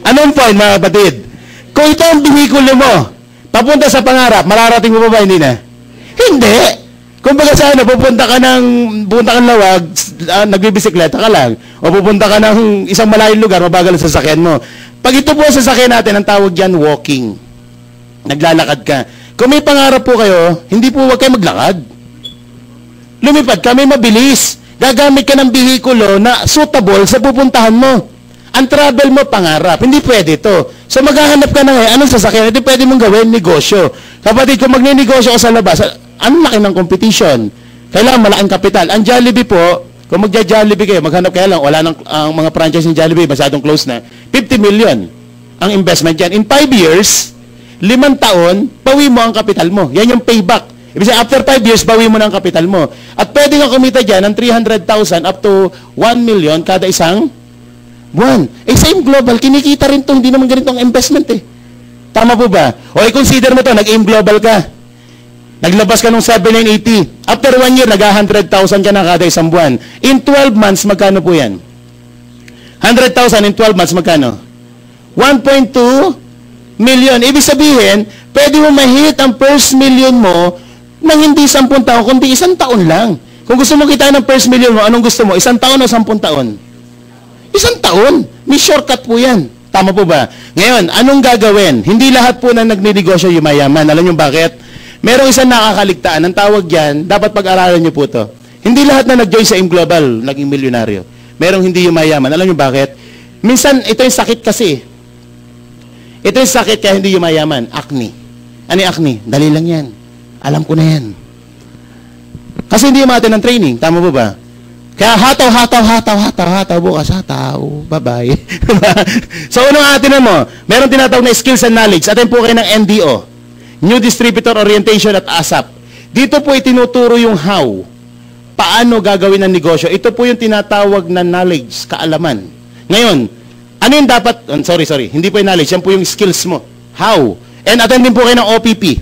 Anong point, mga kapatid? Kung ito ang bihikulo mo, papunta sa pangarap, mararating mo ba hindi na? Hindi! Kung baga sana, pupunta ka Lawag, nagbibisikleta ka lang, o pupunta ka ng isang malayong lugar, mabagal ang sasakyan mo. Pag ito po ang sasakyan natin, ang tawag dyan, walking. Naglalakad ka. Kung may pangarap po kayo, hindi po huwag kayo maglakad. Lumipad ka, may mabilis. Gagamit ka ng bihikulo na suitable sa pupuntahan mo. Ang travel mo, pangarap. Hindi pwede ito. So maghahanap ka na ngayon, anong sasakyan? Ito pwede mong gawin, negosyo. Kapatid, kung magninegosyo ka sa labas, anong laki ng competition? Kailangan malaking kapital. Ang Jollibee po, kung magja-Jollibee kayo, maghanap kayo lang, wala nang ang mga franchise ng Jollibee, masyadong close na, 50 million ang investment dyan. In 5 years, 5 taon, bawi mo ang kapital mo. Yan yung payback. Ibig sabihin, after 5 years, bawi mo na ang kapital mo. At pwede nga kumita dyan ng 300,000 up to 1 million kada isang buwan. Same global, kinikita rin to, hindi naman ganito ang investment Tama po ba? O i-consider mo to, nag-aim global ka. Naglabas ka ng 7,980. After 1 year, nag-100,000 ka na kada isang buwan. In 12 months, magkano po yan? 100,000 in 12 months, magkano? 1.2 million. Ibig sabihin, pwede mo ma-hit ang first million mo nang hindi 10 taon, kundi 1 taon lang. Kung gusto mo kita ng first million mo, anong gusto mo? 1 taon o 10 taon? 1 taon. May shortcut po yan. Tama po ba? Ngayon, anong gagawin? Hindi lahat po na nagninegosyo yumayaman. Alam niyo bakit? Merong isang nakakaligtaan. Ang tawag dyan, dapat pag-aralan niyo po to. Hindi lahat na nag-join sa AIM Global, naging milyonaryo. Merong hindi yumayaman. Alam niyo bakit? Minsan, ito yung sakit kasi. Ito yung sakit kaya hindi yumayaman. Acne. Ano yung acne? Dali lang yan. Alam ko na yan. Kasi hindi yumatin ng training. Tama po ba? Kaya hataw, bukas hataw, bye-bye. So, unang atin mo, meron tinatawag na skills and knowledge. Atin po kayo ng NDO, New Distributor Orientation at ASAP. Dito po itinuturo yung how. Paano gagawin ang negosyo. Ito po yung tinatawag na knowledge, kaalaman. Ngayon, ano yung dapat, hindi po yung knowledge, yan po yung skills mo. How? And atin din po kayo ng OPP.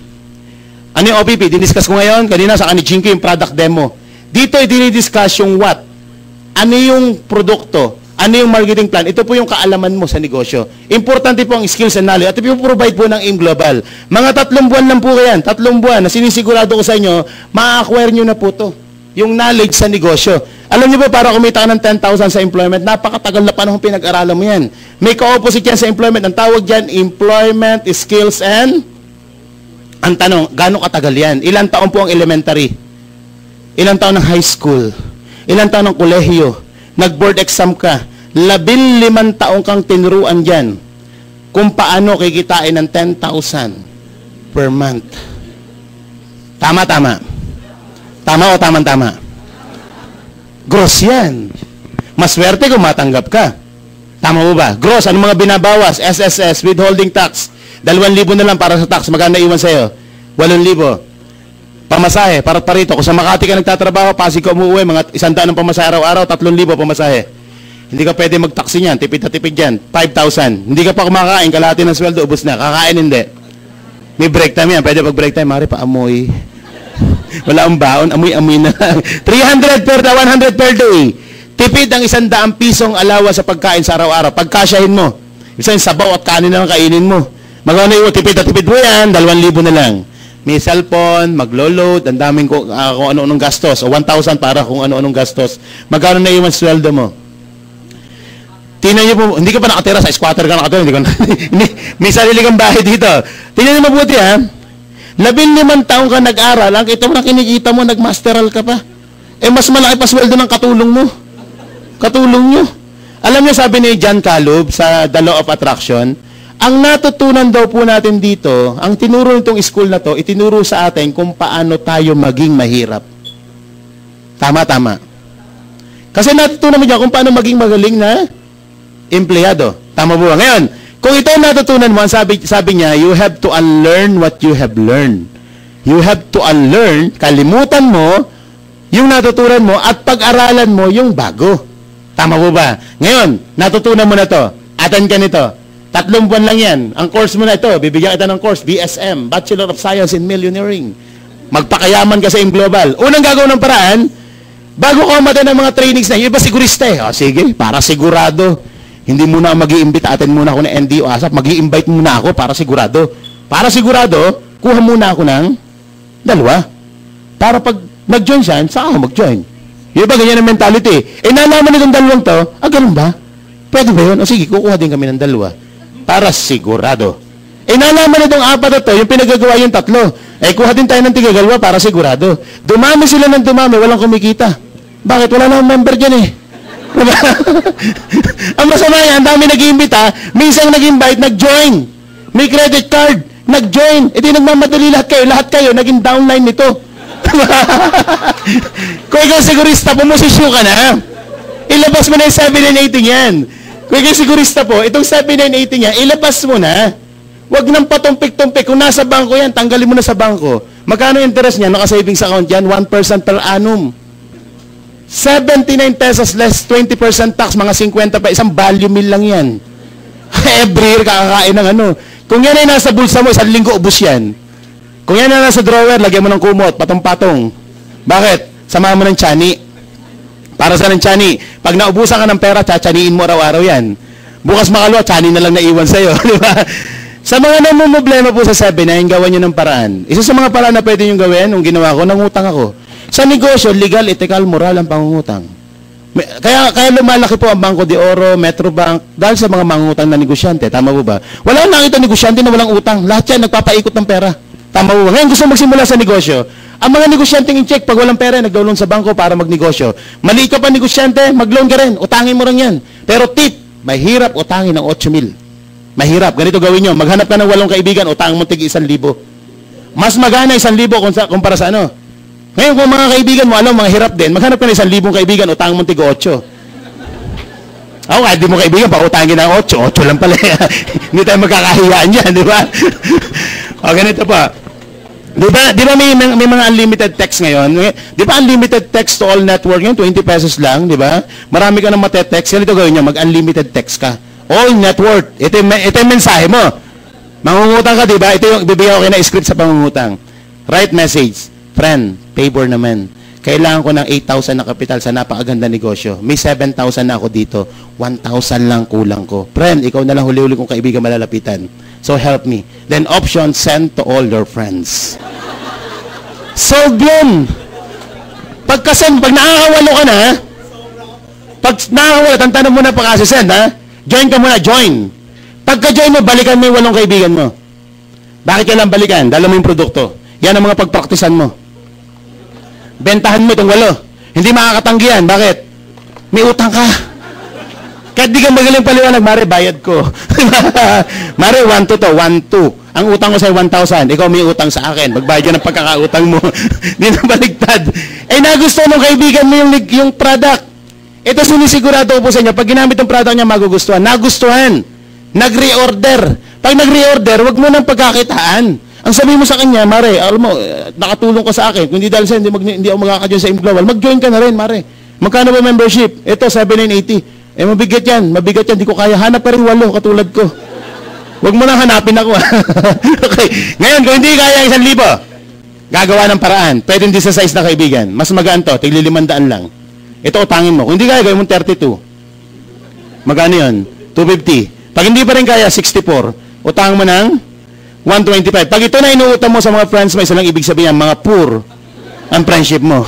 Ano yung OPP? Diniscuss ko ngayon, kanina sa Jinky yung product demo. Dito i-discuss yung what. Ano yung produkto? Ano yung marketing plan? Ito po yung kaalaman mo sa negosyo. Importante po ang skills and knowledge. At ipoprovide po ng AIM Global. Mga 3 buwan lang po yan. 3 buwan na sinisigurado ko sa inyo, ma-acquire nyo na po to. Yung knowledge sa negosyo. Alam niyo ba, para kumita ka ng 10,000 sa employment, napakatagal na panahon pinag-aralan mo yan. May ka-opposite yan sa employment. Ang tawag dyan, employment, skills, and... Ang tanong, gaano katagal yan? Ilang taon po ang elementary? Ilang taon ng high school? Ilang taon ng kolehiyo? Nag-board exam ka? 15 taong kang tinuruan dyan kung paano kikitain ng 10,000 per month. Tama. Tama o tama? Gross yan. Maswerte kung matanggap ka. Tama mo ba? Gross, ano mga binabawas? SSS, withholding tax. 2,000 na lang para sa tax. Magkano iwan sa'yo? 8,000. Pamasahe, para parito. Kung sa Makati ka nagtatrabaho, Pasig ka umuwi, mga 100 ng pamasahe araw-araw, 3,000 pamasahe. Hindi ka pwede mag-taxi niyan, tipid na tipid yan. 5,000. Hindi ka pa kumakain, kalahati ng sweldo, ubos na. Kakain hindi. May break time yan. Pwede pag-break time, mari pa amoy. Wala ang baon, amoy-amoy na lang. 300 per 100 per day. Tipid ang 100 pisong alawa sa pagkain sa araw-araw. Pagkasyahin mo. Isa yung sabaw at kanin na lang kainin mo. Magkano yung tipid na tipid mo yan, 2,000 na lang. May cellphone, maglo-load, ang daming kung ano-anong gastos. O 1,000 para kung ano-anong gastos. Magkano na yung sweldo mo? Tingnan niyo po, hindi ka pa nakatira sa squatter ka nakatira. May sarili kang bahay dito. Tingnan niyo mabuti ha. 15 taong ka nag-aral, ang ito mo na kinikita mo, nag-masteral ka pa. Eh, mas malaki pa sweldo ng katulong mo. Katulong nyo. Alam niyo, sabi ni John Caleb sa The Law of Attraction, ang natutunan daw po natin dito, ang tinuro nitong school na to, itinuro sa atin kung paano tayo maging mahirap. Tama. Kasi natutunan mo dyan kung paano maging magaling na empleyado. Tama po ba? Ngayon, kung ito ang natutunan mo, sabi niya, you have to unlearn what you have learned. You have to unlearn, kalimutan mo, yung natutunan mo, at pag-aralan mo yung bago. Tama po ba? Ngayon, natutunan mo na to. Attend ka nito. 3 buwan lang yan. Ang course mo na ito, bibigyan kita ng course, BSM, Bachelor of Science in Millionairing. Magpakayaman ka sa Global. Unang gagawin ng paraan, bago ka umatan ng mga trainings na, yung iba sigurista eh. O, sige, para sigurado. Hindi muna ako mag-i-invite, atin muna ako ng NDO ASAP, mag-i-invite muna ako para sigurado. Para sigurado, kuha muna ako ng 2. Para pag nag-join siya, saan ako mag-join? Yung iba, ganyan ang mentality. Eh, nalaman nitong 2 to, ganun ba? Pwede ba yun? O sige, kukuha din kami ng 2. Para sigurado. Eh, nalaman nitong 4 na to, yung pinagagawa yung 3. Eh, kuha din tayo ng tigagalawa para sigurado. Dumami sila ng dumami, walang kumikita. Bakit? Wala na member dyan eh. Ang masama yan, ang dami nag-iimbita, minsan nag-invite, nag-join. May credit card, nag-join. E di nagmamadali lahat kayo, naging downline nito. Kung ikaw sigurista, pumosisyon ka na. Ilabas mo na yung 7980 yan. Kung ikaw sigurista po, itong 7980 niya, ilabas mo na. Huwag nang patumpik-tumpik. Kung nasa bangko yan, tanggalin mo na sa bangko. Magkano interest niya? Naka-savings account yan, 1% per annum. 79 pesos less 20% tax, mga 50 pa, isang value meal lang yan. Every year kakakain ng ano. Kung yan ay nasa bulsa mo, 1 linggo ubos yan. Kung yan ay nasa drawer, lagyan mo ng kumot, patong-patong. Bakit? Samahan mo ng tiyaani. Para sa ng tiyaani, pag naubusan ka ng pera, tsatsaniin mo araw-araw yan. Bukas makalawa, tiyaani na lang naiwan sa'yo. Di ba? Sa mga namumblema po sa 7-9, gawan nyo ng paraan. Isa sa mga paraan na pwede nyo gawin, nung ginawa ko, nangutang ako. Sa negosyo, legal, ethical, moral ang pangungutang. Kaya lumalaki po ang Bangko de Oro, Metrobank, dahil sa mga mangungutang na negosyante. Tama po ba? Wala nakita negosyante na walang utang. Lahat yan, nagpapaikot ng pera. Tama po ba? Ngayon, gusto magsimula sa negosyo. Ang mga negosyanteng in-check, pag walang pera, nag-loan sa bangko para magnegosyo. Mali ka pa negosyante, mag-loan ka rin. Utangin mo rin yan. Pero tip, mahirap utangin ng 8,000. Mahirap. Ganito gawin nyo. Maghanap ka ng 8 kaibigan, utangin mo tig 1,000. Mas magana 1,000 kumpara sa ano? Ngayon, kung mga kaibigan mo, alam, mga hirap din, maghanap ka ng 1,000 kaibigan, utang mo tig 8. Ako, kahit di mo kaibigan, pakutangin ng 8. 8 lang pala. Hindi tayo magkakahiyaan dyan, di ba? O, ganito pa. Di ba may mga unlimited text ngayon? Di ba unlimited text to all network yun? 20 pesos lang, di ba? Marami ka ng matetext. Ganito gawin nyo, mag-unlimited text ka. All network. Ito yung mensahe mo. Mangungutang ka, di ba? Ito yung bibigyan ko kayo na script sa pangungutang. Write message. Friend, favor naman. Kailangan ko ng 8,000 na kapital sa napakaganda negosyo. May 7,000 na ako dito. 1,000 lang kulang ko. Friend, ikaw na lang huli-huli kong kaibigan malalapitan. So help me. Then option, send to all your friends. Solve yun. Pag nakakawalo ka na, Pag nakakawala, tantanan mo na pa-assistant, ha? Join ka muna, join. Pagka-join mo, balikan mo yung 8 kaibigan mo. Bakit ka lang balikan? Dala mo yung produkto. Yan ang mga pagpraktisan mo. Bentahan mo itong 8. Hindi makakatanggi yan. Bakit? May utang ka. Kahit di ka magaling paliwanag, Mare, bayad ko. Mare, 1-2 to, 1-2. Ang utang ko sa'yo, 1,000. Ikaw may utang sa akin. Magbayad ka ng pagkakautang mo. Di na baligtad. Eh, nagustuhan ng kaibigan mo yung product. Ito sinisigurado po sa inyo, pag ginamit ng product niya, magugustuhan. Nagustuhan. Nag-reorder. Pag nag-reorder, wag mo nang pagkakitaan. Ang sabi mo sa kanya, Mare, alam mo, nakatulong ka sa akin. Kung hindi dahil sa'yo, hindi ako makaka-join sa Global. Mag-join ka na rin, Mare. Magkano ba membership? Ito, 7,980. Eh, mabigat yan. Mabigat yan. Di ko kaya. Hanap pa rin 8, katulad ko. Huwag mo nang hanapin ako. Okay. Ngayon, kung hindi kaya 1,000, gagawa ng paraan. Pwede hindi sa size na kaibigan. Mas magaan to. Tigli 500 lang. Ito, utangin mo. Kung hindi kaya, gawin mo 32. Magkano yun? 250. Pag hindi pa rin kaya, 64. Utangin mo ng 125. Pag ito na inuutang mo sa mga friends mo, isa lang ibig sabihin, mga poor ang friendship mo.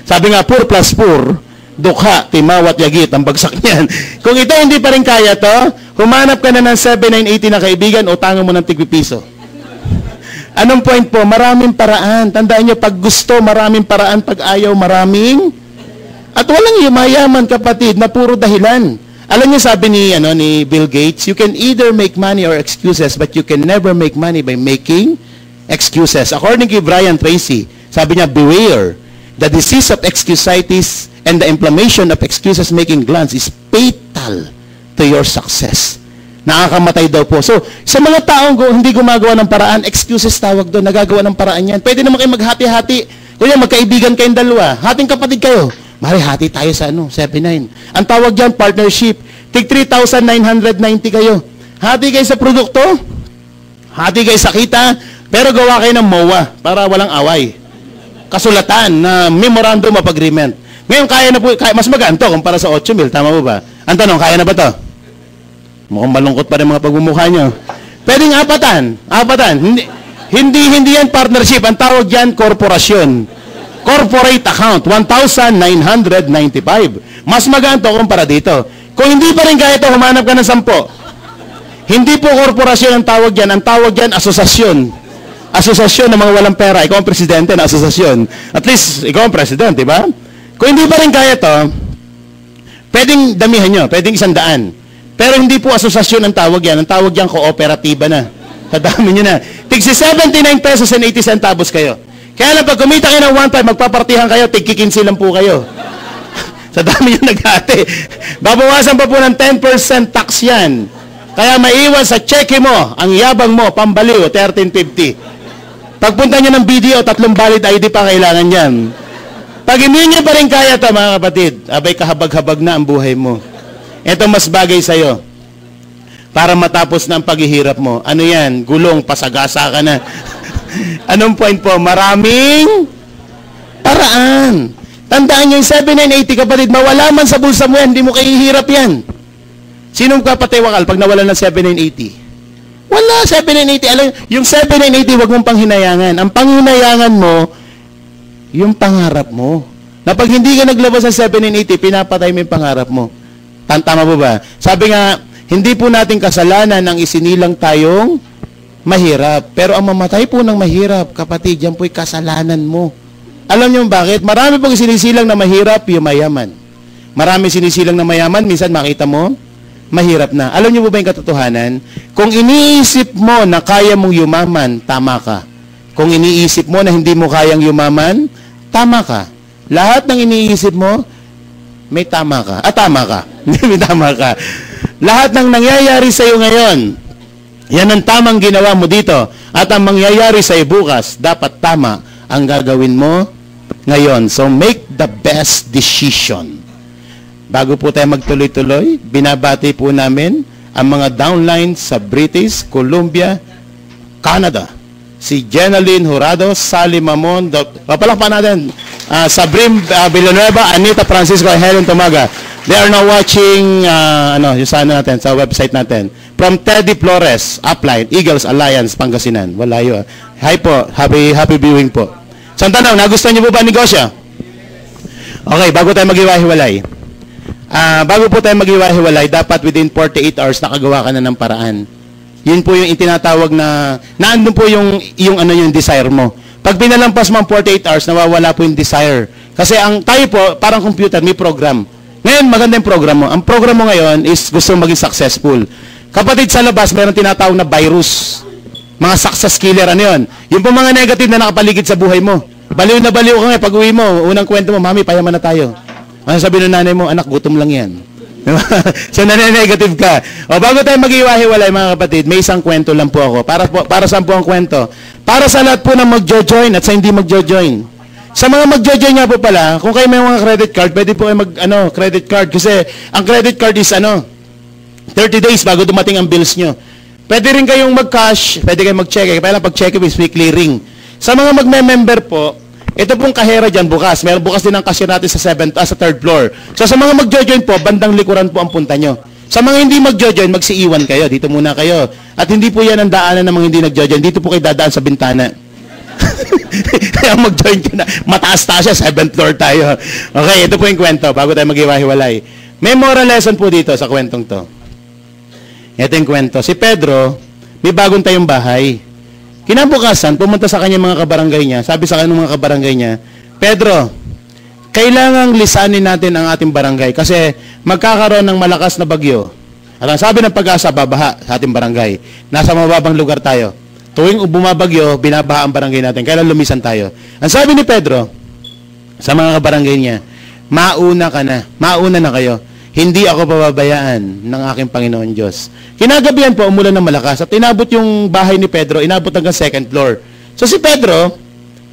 Sabi nga, poor plus poor. Dukha, timawat, yagit, ang bagsak niyan. Kung ito hindi pa rin kaya to, humanap ka na ng 7,980 na kaibigan, utangan mo ng tig-piso. Anong point po? Maraming paraan. Tandaan nyo, pag gusto, maraming paraan. Pag ayaw, maraming. At walang yumayaman, kapatid, na puro dahilan. Alam niyo, sabi ni Bill Gates, you can either make money or excuses, but you can never make money by making excuses. According to Brian Tracy, sabi niya, beware. The disease of excusitis and the inflammation of excuses making glands is fatal to your success. Nakakamatay daw po. So, sa mga taong hindi gumagawa ng paraan, excuses tawag doon, nagagawa ng paraan yan. Pwede naman kayo maghati-hati. Kaya magkaibigan kayong dalawa. Hating kapatid kayo. Mari, hati tayo sa 7-9. Ang tawag dyan, partnership. Tig 3,990 kayo. Hati kayo sa produkto. Hati kayo sa kita. Pero gawa kayo ng MOA para walang away. Kasulatan na memorandum of agreement. Ngayon, kaya na po, mas magaan to kumpara sa 8,000. Tama po ba? Ang tanong, kaya na ba to? Mukhang malungkot pa rin mga pagmumukha nyo. Pwedeng apatan. Hindi yan partnership. Ang tawag dyan, korporasyon. Corporate account, 1,995. Mas magaan to kumpara dito. Kung hindi pa rin kaya ito, humanap ka ng 10. Hindi po korporasyon ang tawag dyan. Ang tawag dyan, asosasyon. Asosasyon ng mga walang pera. Ikaw ang presidente ng asosasyon. At least, ikaw ang president, di ba? Kung hindi pa rin kaya to, pwedeng damihan nyo, pwedeng 100. Pero hindi po asosasyon ang tawag yan. Ang tawag yan, kooperatiba na. Sa dami nyo na. Tigsi 79 pesos and 80 centavos kayo. Kaya lang, pag kumita kayo ng 1.5, magpapartihan kayo, tig-15 lang po kayo. Sa dami nyo naghati. Babawasan pa po ng 10% tax yan. Kaya maiwan sa cheque mo, ang yabang mo, pambaliw, 1350. Pagpunta nyo ng BDO, 3 valid ID pa kailangan yan. Pag hindi nyo pa rin kaya ito, mga kapatid, abay kahabag-habag na ang buhay mo. Ito mas bagay sa'yo. Para matapos na ang paghihirap mo. Ano yan? Gulong, pasagasa ka na. Anong point po? Maraming paraan. Tandaan nyo yung 7,980, kapatid, mawala man sa bulsa mo yan, hindi mo kahihirap yan. Sinong kapatiwakal pag nawala ng 7,980? Wala, 7,980. Alam, yung 7,980, wag mong panghinayangan. Ang panghinayangan mo, yung pangarap mo. Na pag hindi ka naglabas sa 7,980, pinapatay mo yung pangarap mo. Tama po ba? Sabi nga, hindi po natin kasalanan ang isinilang tayong mahirap. Pero ang mamatay po ng mahirap, kapatid, yan po'y kasalanan mo. Alam niyo bakit? Marami pong sinisilang na mahirap, yung mayaman. Marami sinisilang na mayaman, minsan makita mo, mahirap na. Alam niyo po ba yung katotohanan? Kung iniisip mo na kaya mong yumaman, tama ka. Kung iniisip mo na hindi mo kayang yumaman, tama ka. Lahat ng iniisip mo, may tama ka. Tama ka. May tama ka. Lahat ng nangyayari sa iyo ngayon, yan ang tamang ginawa mo dito. At ang mangyayari sa iyo bukas, dapat tama ang gagawin mo ngayon. So, make the best decision. Bago po tayo magtuloy-tuloy, binabati po namin ang mga downlines sa British Columbia, Canada. Si Jenaline Jurado, Sally Mamon, papalakpan natin, Sabrim Villanueva, Anita Francisco, Helen Tomaga. They are now watching, yung sana natin, sa website natin. From Teddy Flores, Upline, Eagles Alliance, Pangasinan. Walayo. Hi po, happy viewing po. So, ang tanong, nagustuhan niyo po ba ang negosyo? Okay, bago tayo mag-iwahiwalay. bago po tayo mag-iwahiwalay, dapat within 48 hours nakagawa ka na ng paraan. Yun po yung itinatawag na naandun po yung desire mo. Pag pinalampas mo ang 48 hours, nawawala po yung desire. Kasi tayo po, parang computer, may program. Ngayon, maganda yung program mo. Ang program mo ngayon is gusto maging successful. Kapatid, sa labas, mayroon tinatawag na virus. Mga success killer, ano yun? Yung po mga negative na nakapaligid sa buhay mo. Baliw na baliw ka nga, pag uwi mo, unang kwento mo, mami, payaman na tayo. Ano sabi ng nanay mo, anak, gutom lang yan. So, nanay-negative ka. O, bago tayo mag-iwahiwalay, mga kapatid, may isang kwento lang po ako. Para saan po ang kwento? Para sa lahat po na mag-join at sa hindi mag-join. Sa mga mag-join nga po pala, kung kayo may mga credit card, pwede po kayo credit card. Kasi, ang credit card is 30 days bago dumating ang bills nyo. Pwede rin kayong mag-cash, pwede kayong mag-check. Kaya lang pag-check is may clearing. Sa mga magme-member po, ito pong kahera dyan bukas. Meron bukas din ang cashier natin sa 3rd floor. So sa mga mag-join po, bandang likuran po ang punta nyo. Sa mga hindi mag-join, magsiiwan kayo. Dito muna kayo. At hindi po yan ang daanan ng mga hindi nag-join. Dito po kayo dadaan sa bintana. Kaya mag-join ka na. Mataas-taas siya, 7th floor tayo. Okay, ito po yung kwento bago tayo mag-iwahiwalay. May moral lesson po dito sa kwentong to. Ito yung kwento. Si Pedro, may bagong tayong bahay. Kinabukasan, pumunta sa kanya mga kabarangay niya. Sabi sa kanya mga kabarangay niya, Pedro, kailangang lisanin natin ang ating barangay kasi magkakaroon ng malakas na bagyo. At ang sabi ng Pag-asa, babaha sa ating barangay. Nasa mababang lugar tayo. Tuwing bumabagyo, binabaha ang barangay natin. Kailan lumisan tayo? Ang sabi ni Pedro, sa mga kabarangay niya, mauna ka na. Mauna na kayo. Hindi ako pababayaan ng aking Panginoon Diyos. Kinagabihan po, umulan ng malakas at inabot yung bahay ni Pedro, inabot hanggang 2nd floor. So si Pedro,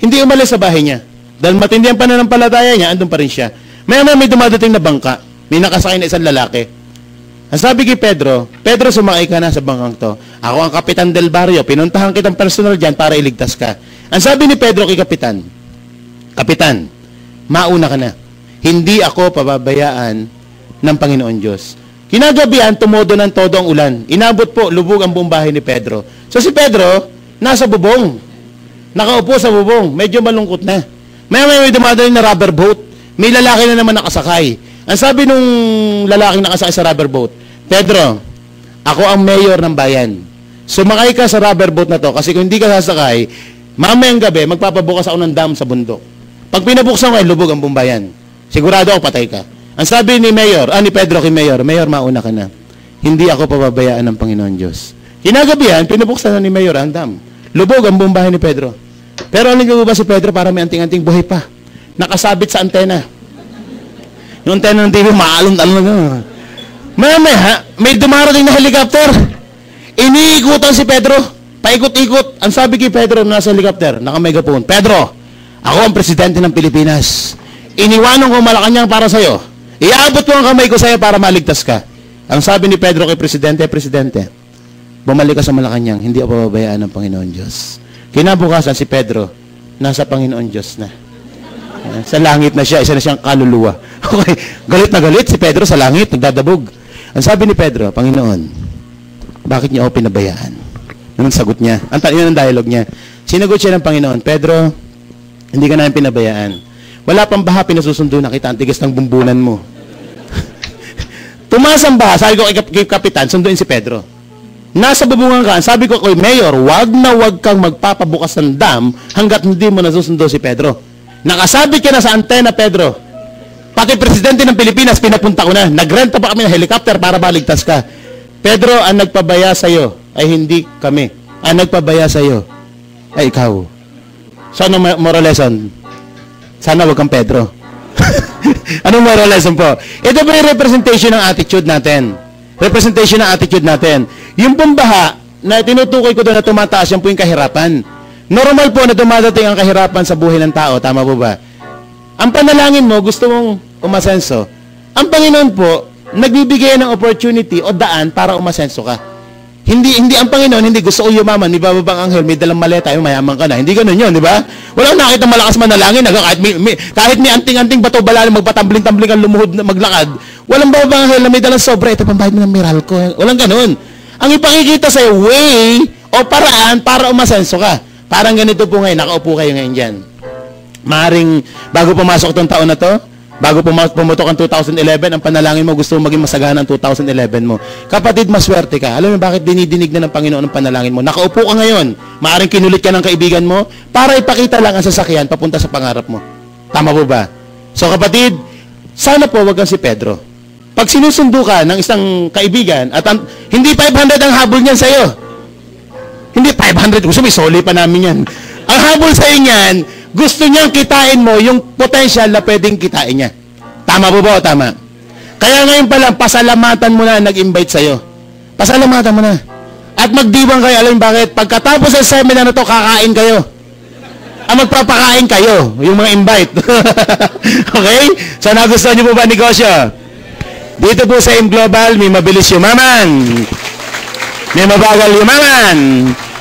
hindi umalis sa bahay niya. Dahil matindi ang pananampalataya niya, andun pa rin siya. May dumadating na bangka. May nakasakay na isang lalaki. Ang sabi kay Pedro, Pedro, sumakay ka na sa bangkang to. Ako ang kapitan del barrio, pinuntahan kitang personal dyan para iligtas ka. Ang sabi ni Pedro kay Kapitan, Kapitan, mauna ka na. Hindi ako pababayaan ng Panginoon Diyos. Kinagabihan, tumodo ng todo ang ulan. Inabot po, lubog ang buong bahay ni Pedro. So si Pedro, nasa bubong. Nakaupo sa bubong. Medyo malungkot na. May dumadaling na rubber boat. May lalaki na naman nakasakay. Ang sabi nung lalaking nakasakay sa rubber boat, Pedro, ako ang mayor ng bayan. Sumakay ka sa rubber boat na to kasi kung hindi ka sasakay, mamayang gabi, magpapabukas ako ng dam sa bundok. Pag pinabuksan ko, lubog ang buong bayan. Sigurado ako patay ka. Ang sabi ni Pedro kay Mayor, Mayor, mauna ka na. Hindi ako pababayaan ng Panginoon Diyos. Kinagabihan, pinabuksan na ni Mayor ang dam. Lubog ang buong bahay ni Pedro. Pero ano ba si Pedro para may anting-anting buhay pa? Nakasabit sa antena. Yung antena ng TV, maalong-along na. May dumarating na helicopter. Iniikutan si Pedro. Paikot-ikot. Ang sabi kay Pedro nasa helicopter, naka-megaphone, Pedro, ako ang presidente ng Pilipinas. Iniwanan ko Malacanang para sa'yo. Iabot mo ang kamay ko sa'yo para maligtas ka. Ang sabi ni Pedro kay Presidente, bumalik ka sa Malacanang, hindi ako pababayaan ng Panginoon Diyos. Kinabukasan si Pedro, nasa Panginoon Diyos na. Sa langit na siya, isa na siyang kaluluwa. Okay, galit na galit si Pedro sa langit, nagdadabog. Ang sabi ni Pedro, Panginoon, bakit niyo ako pinabayaan? Anong sagot niya? Yun ang dialogue niya. Sinagot siya ng Panginoon, Pedro, hindi ka namin pinabayaan. Wala pang baha, pinasusundo na kita, ang tigas ng bumbunan mo. Tumaas ang baha, sabi ko kay Kapitan, sunduin si Pedro. Nasa bubungan ka, sabi ko kay Mayor, wag na wag kang magpapabukas ng dam hanggat hindi mo nasusundo si Pedro. Nakasabit ka na sa antena, Pedro. Pati Presidente ng Pilipinas, pinapunta ko na. Nagrenta pa kami ng helicopter para baligtas ka. Pedro, ang nagpabaya sa'yo ay hindi kami. Ang nagpabaya sa'yo ay ikaw. So, anong moral lesson? Sana wag kang Pedro. Anong moral lesson po? Ito po yung representation ng attitude natin. Representation ng attitude natin. Yung pambaha na tinutukoy ko doon na tumataas, yan po yung kahirapan. Normal po na dumadating ang kahirapan sa buhay ng tao. Tama po ba? Ang panalangin mo, gusto mong umasenso. Ang Panginoon po, nagbibigay ng opportunity o daan para umasenso ka. Hindi ang Panginoon, hindi gusto ko yumaman, may bababang anghel, may dalang maleta, mayaman ka na. Hindi ganun yun, di ba? Wala akong nakita malakas manalangin, kahit may anting-anting bato balalan, magpatambling-tambling ang lumuhod na maglakad, walang bababang anghel na may dalang sobra, ito pambayad mo ng Meralco. Walang ganun. Ang ipakikita sa'yo, way o paraan para umasenso ka. Parang ganito po ngayon, nakaupo kayo ngayon dyan. Maaring, bago pumasok itong taon na to, Bago pumutok ang 2011, ang panalangin mo, gusto mo maging masagana ang 2011 mo. Kapatid, maswerte ka. Alam mo bakit dinidinig na ng Panginoon ang panalangin mo? Nakaupo ka ngayon. Maaring kinulit ka ng kaibigan mo para ipakita lang ang sasakyan papunta sa pangarap mo. Tama po ba? So kapatid, sana po wag kang si Pedro. Pag sinusundo ka ng isang kaibigan at hindi 500 ang habol niyan sa'yo. Hindi 500. Gusto mo, isoli pa namin yan. Ang habol sa'yo niyan, gusto niyang kitain mo yung potential na pwedeng kitain niya. Tama po ba o tama? Kaya ngayon pa lang, pasalamatan mo na nag-invite sa'yo. Pasalamatan mo na. At magdiwang kayo. Alam bakit? Pagkatapos sa seminar na to, kakain kayo. Magpapakain kayo. Yung mga invite. Okay? So, nagustuhan niyo po ba negosyo? Dito po sa AIM Global, may mabilis yumaman. May mabagal yumaman.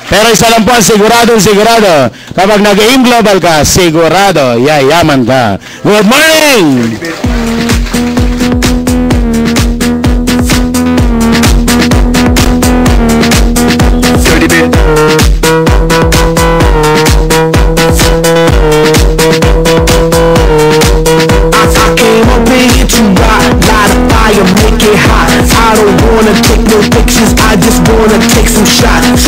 Pero isa lang po ang sigurado. Kapag nag-AIM Global ka, sigurado, yayaman ka. Good morning! I don't wanna take no pictures, I just wanna take some shots.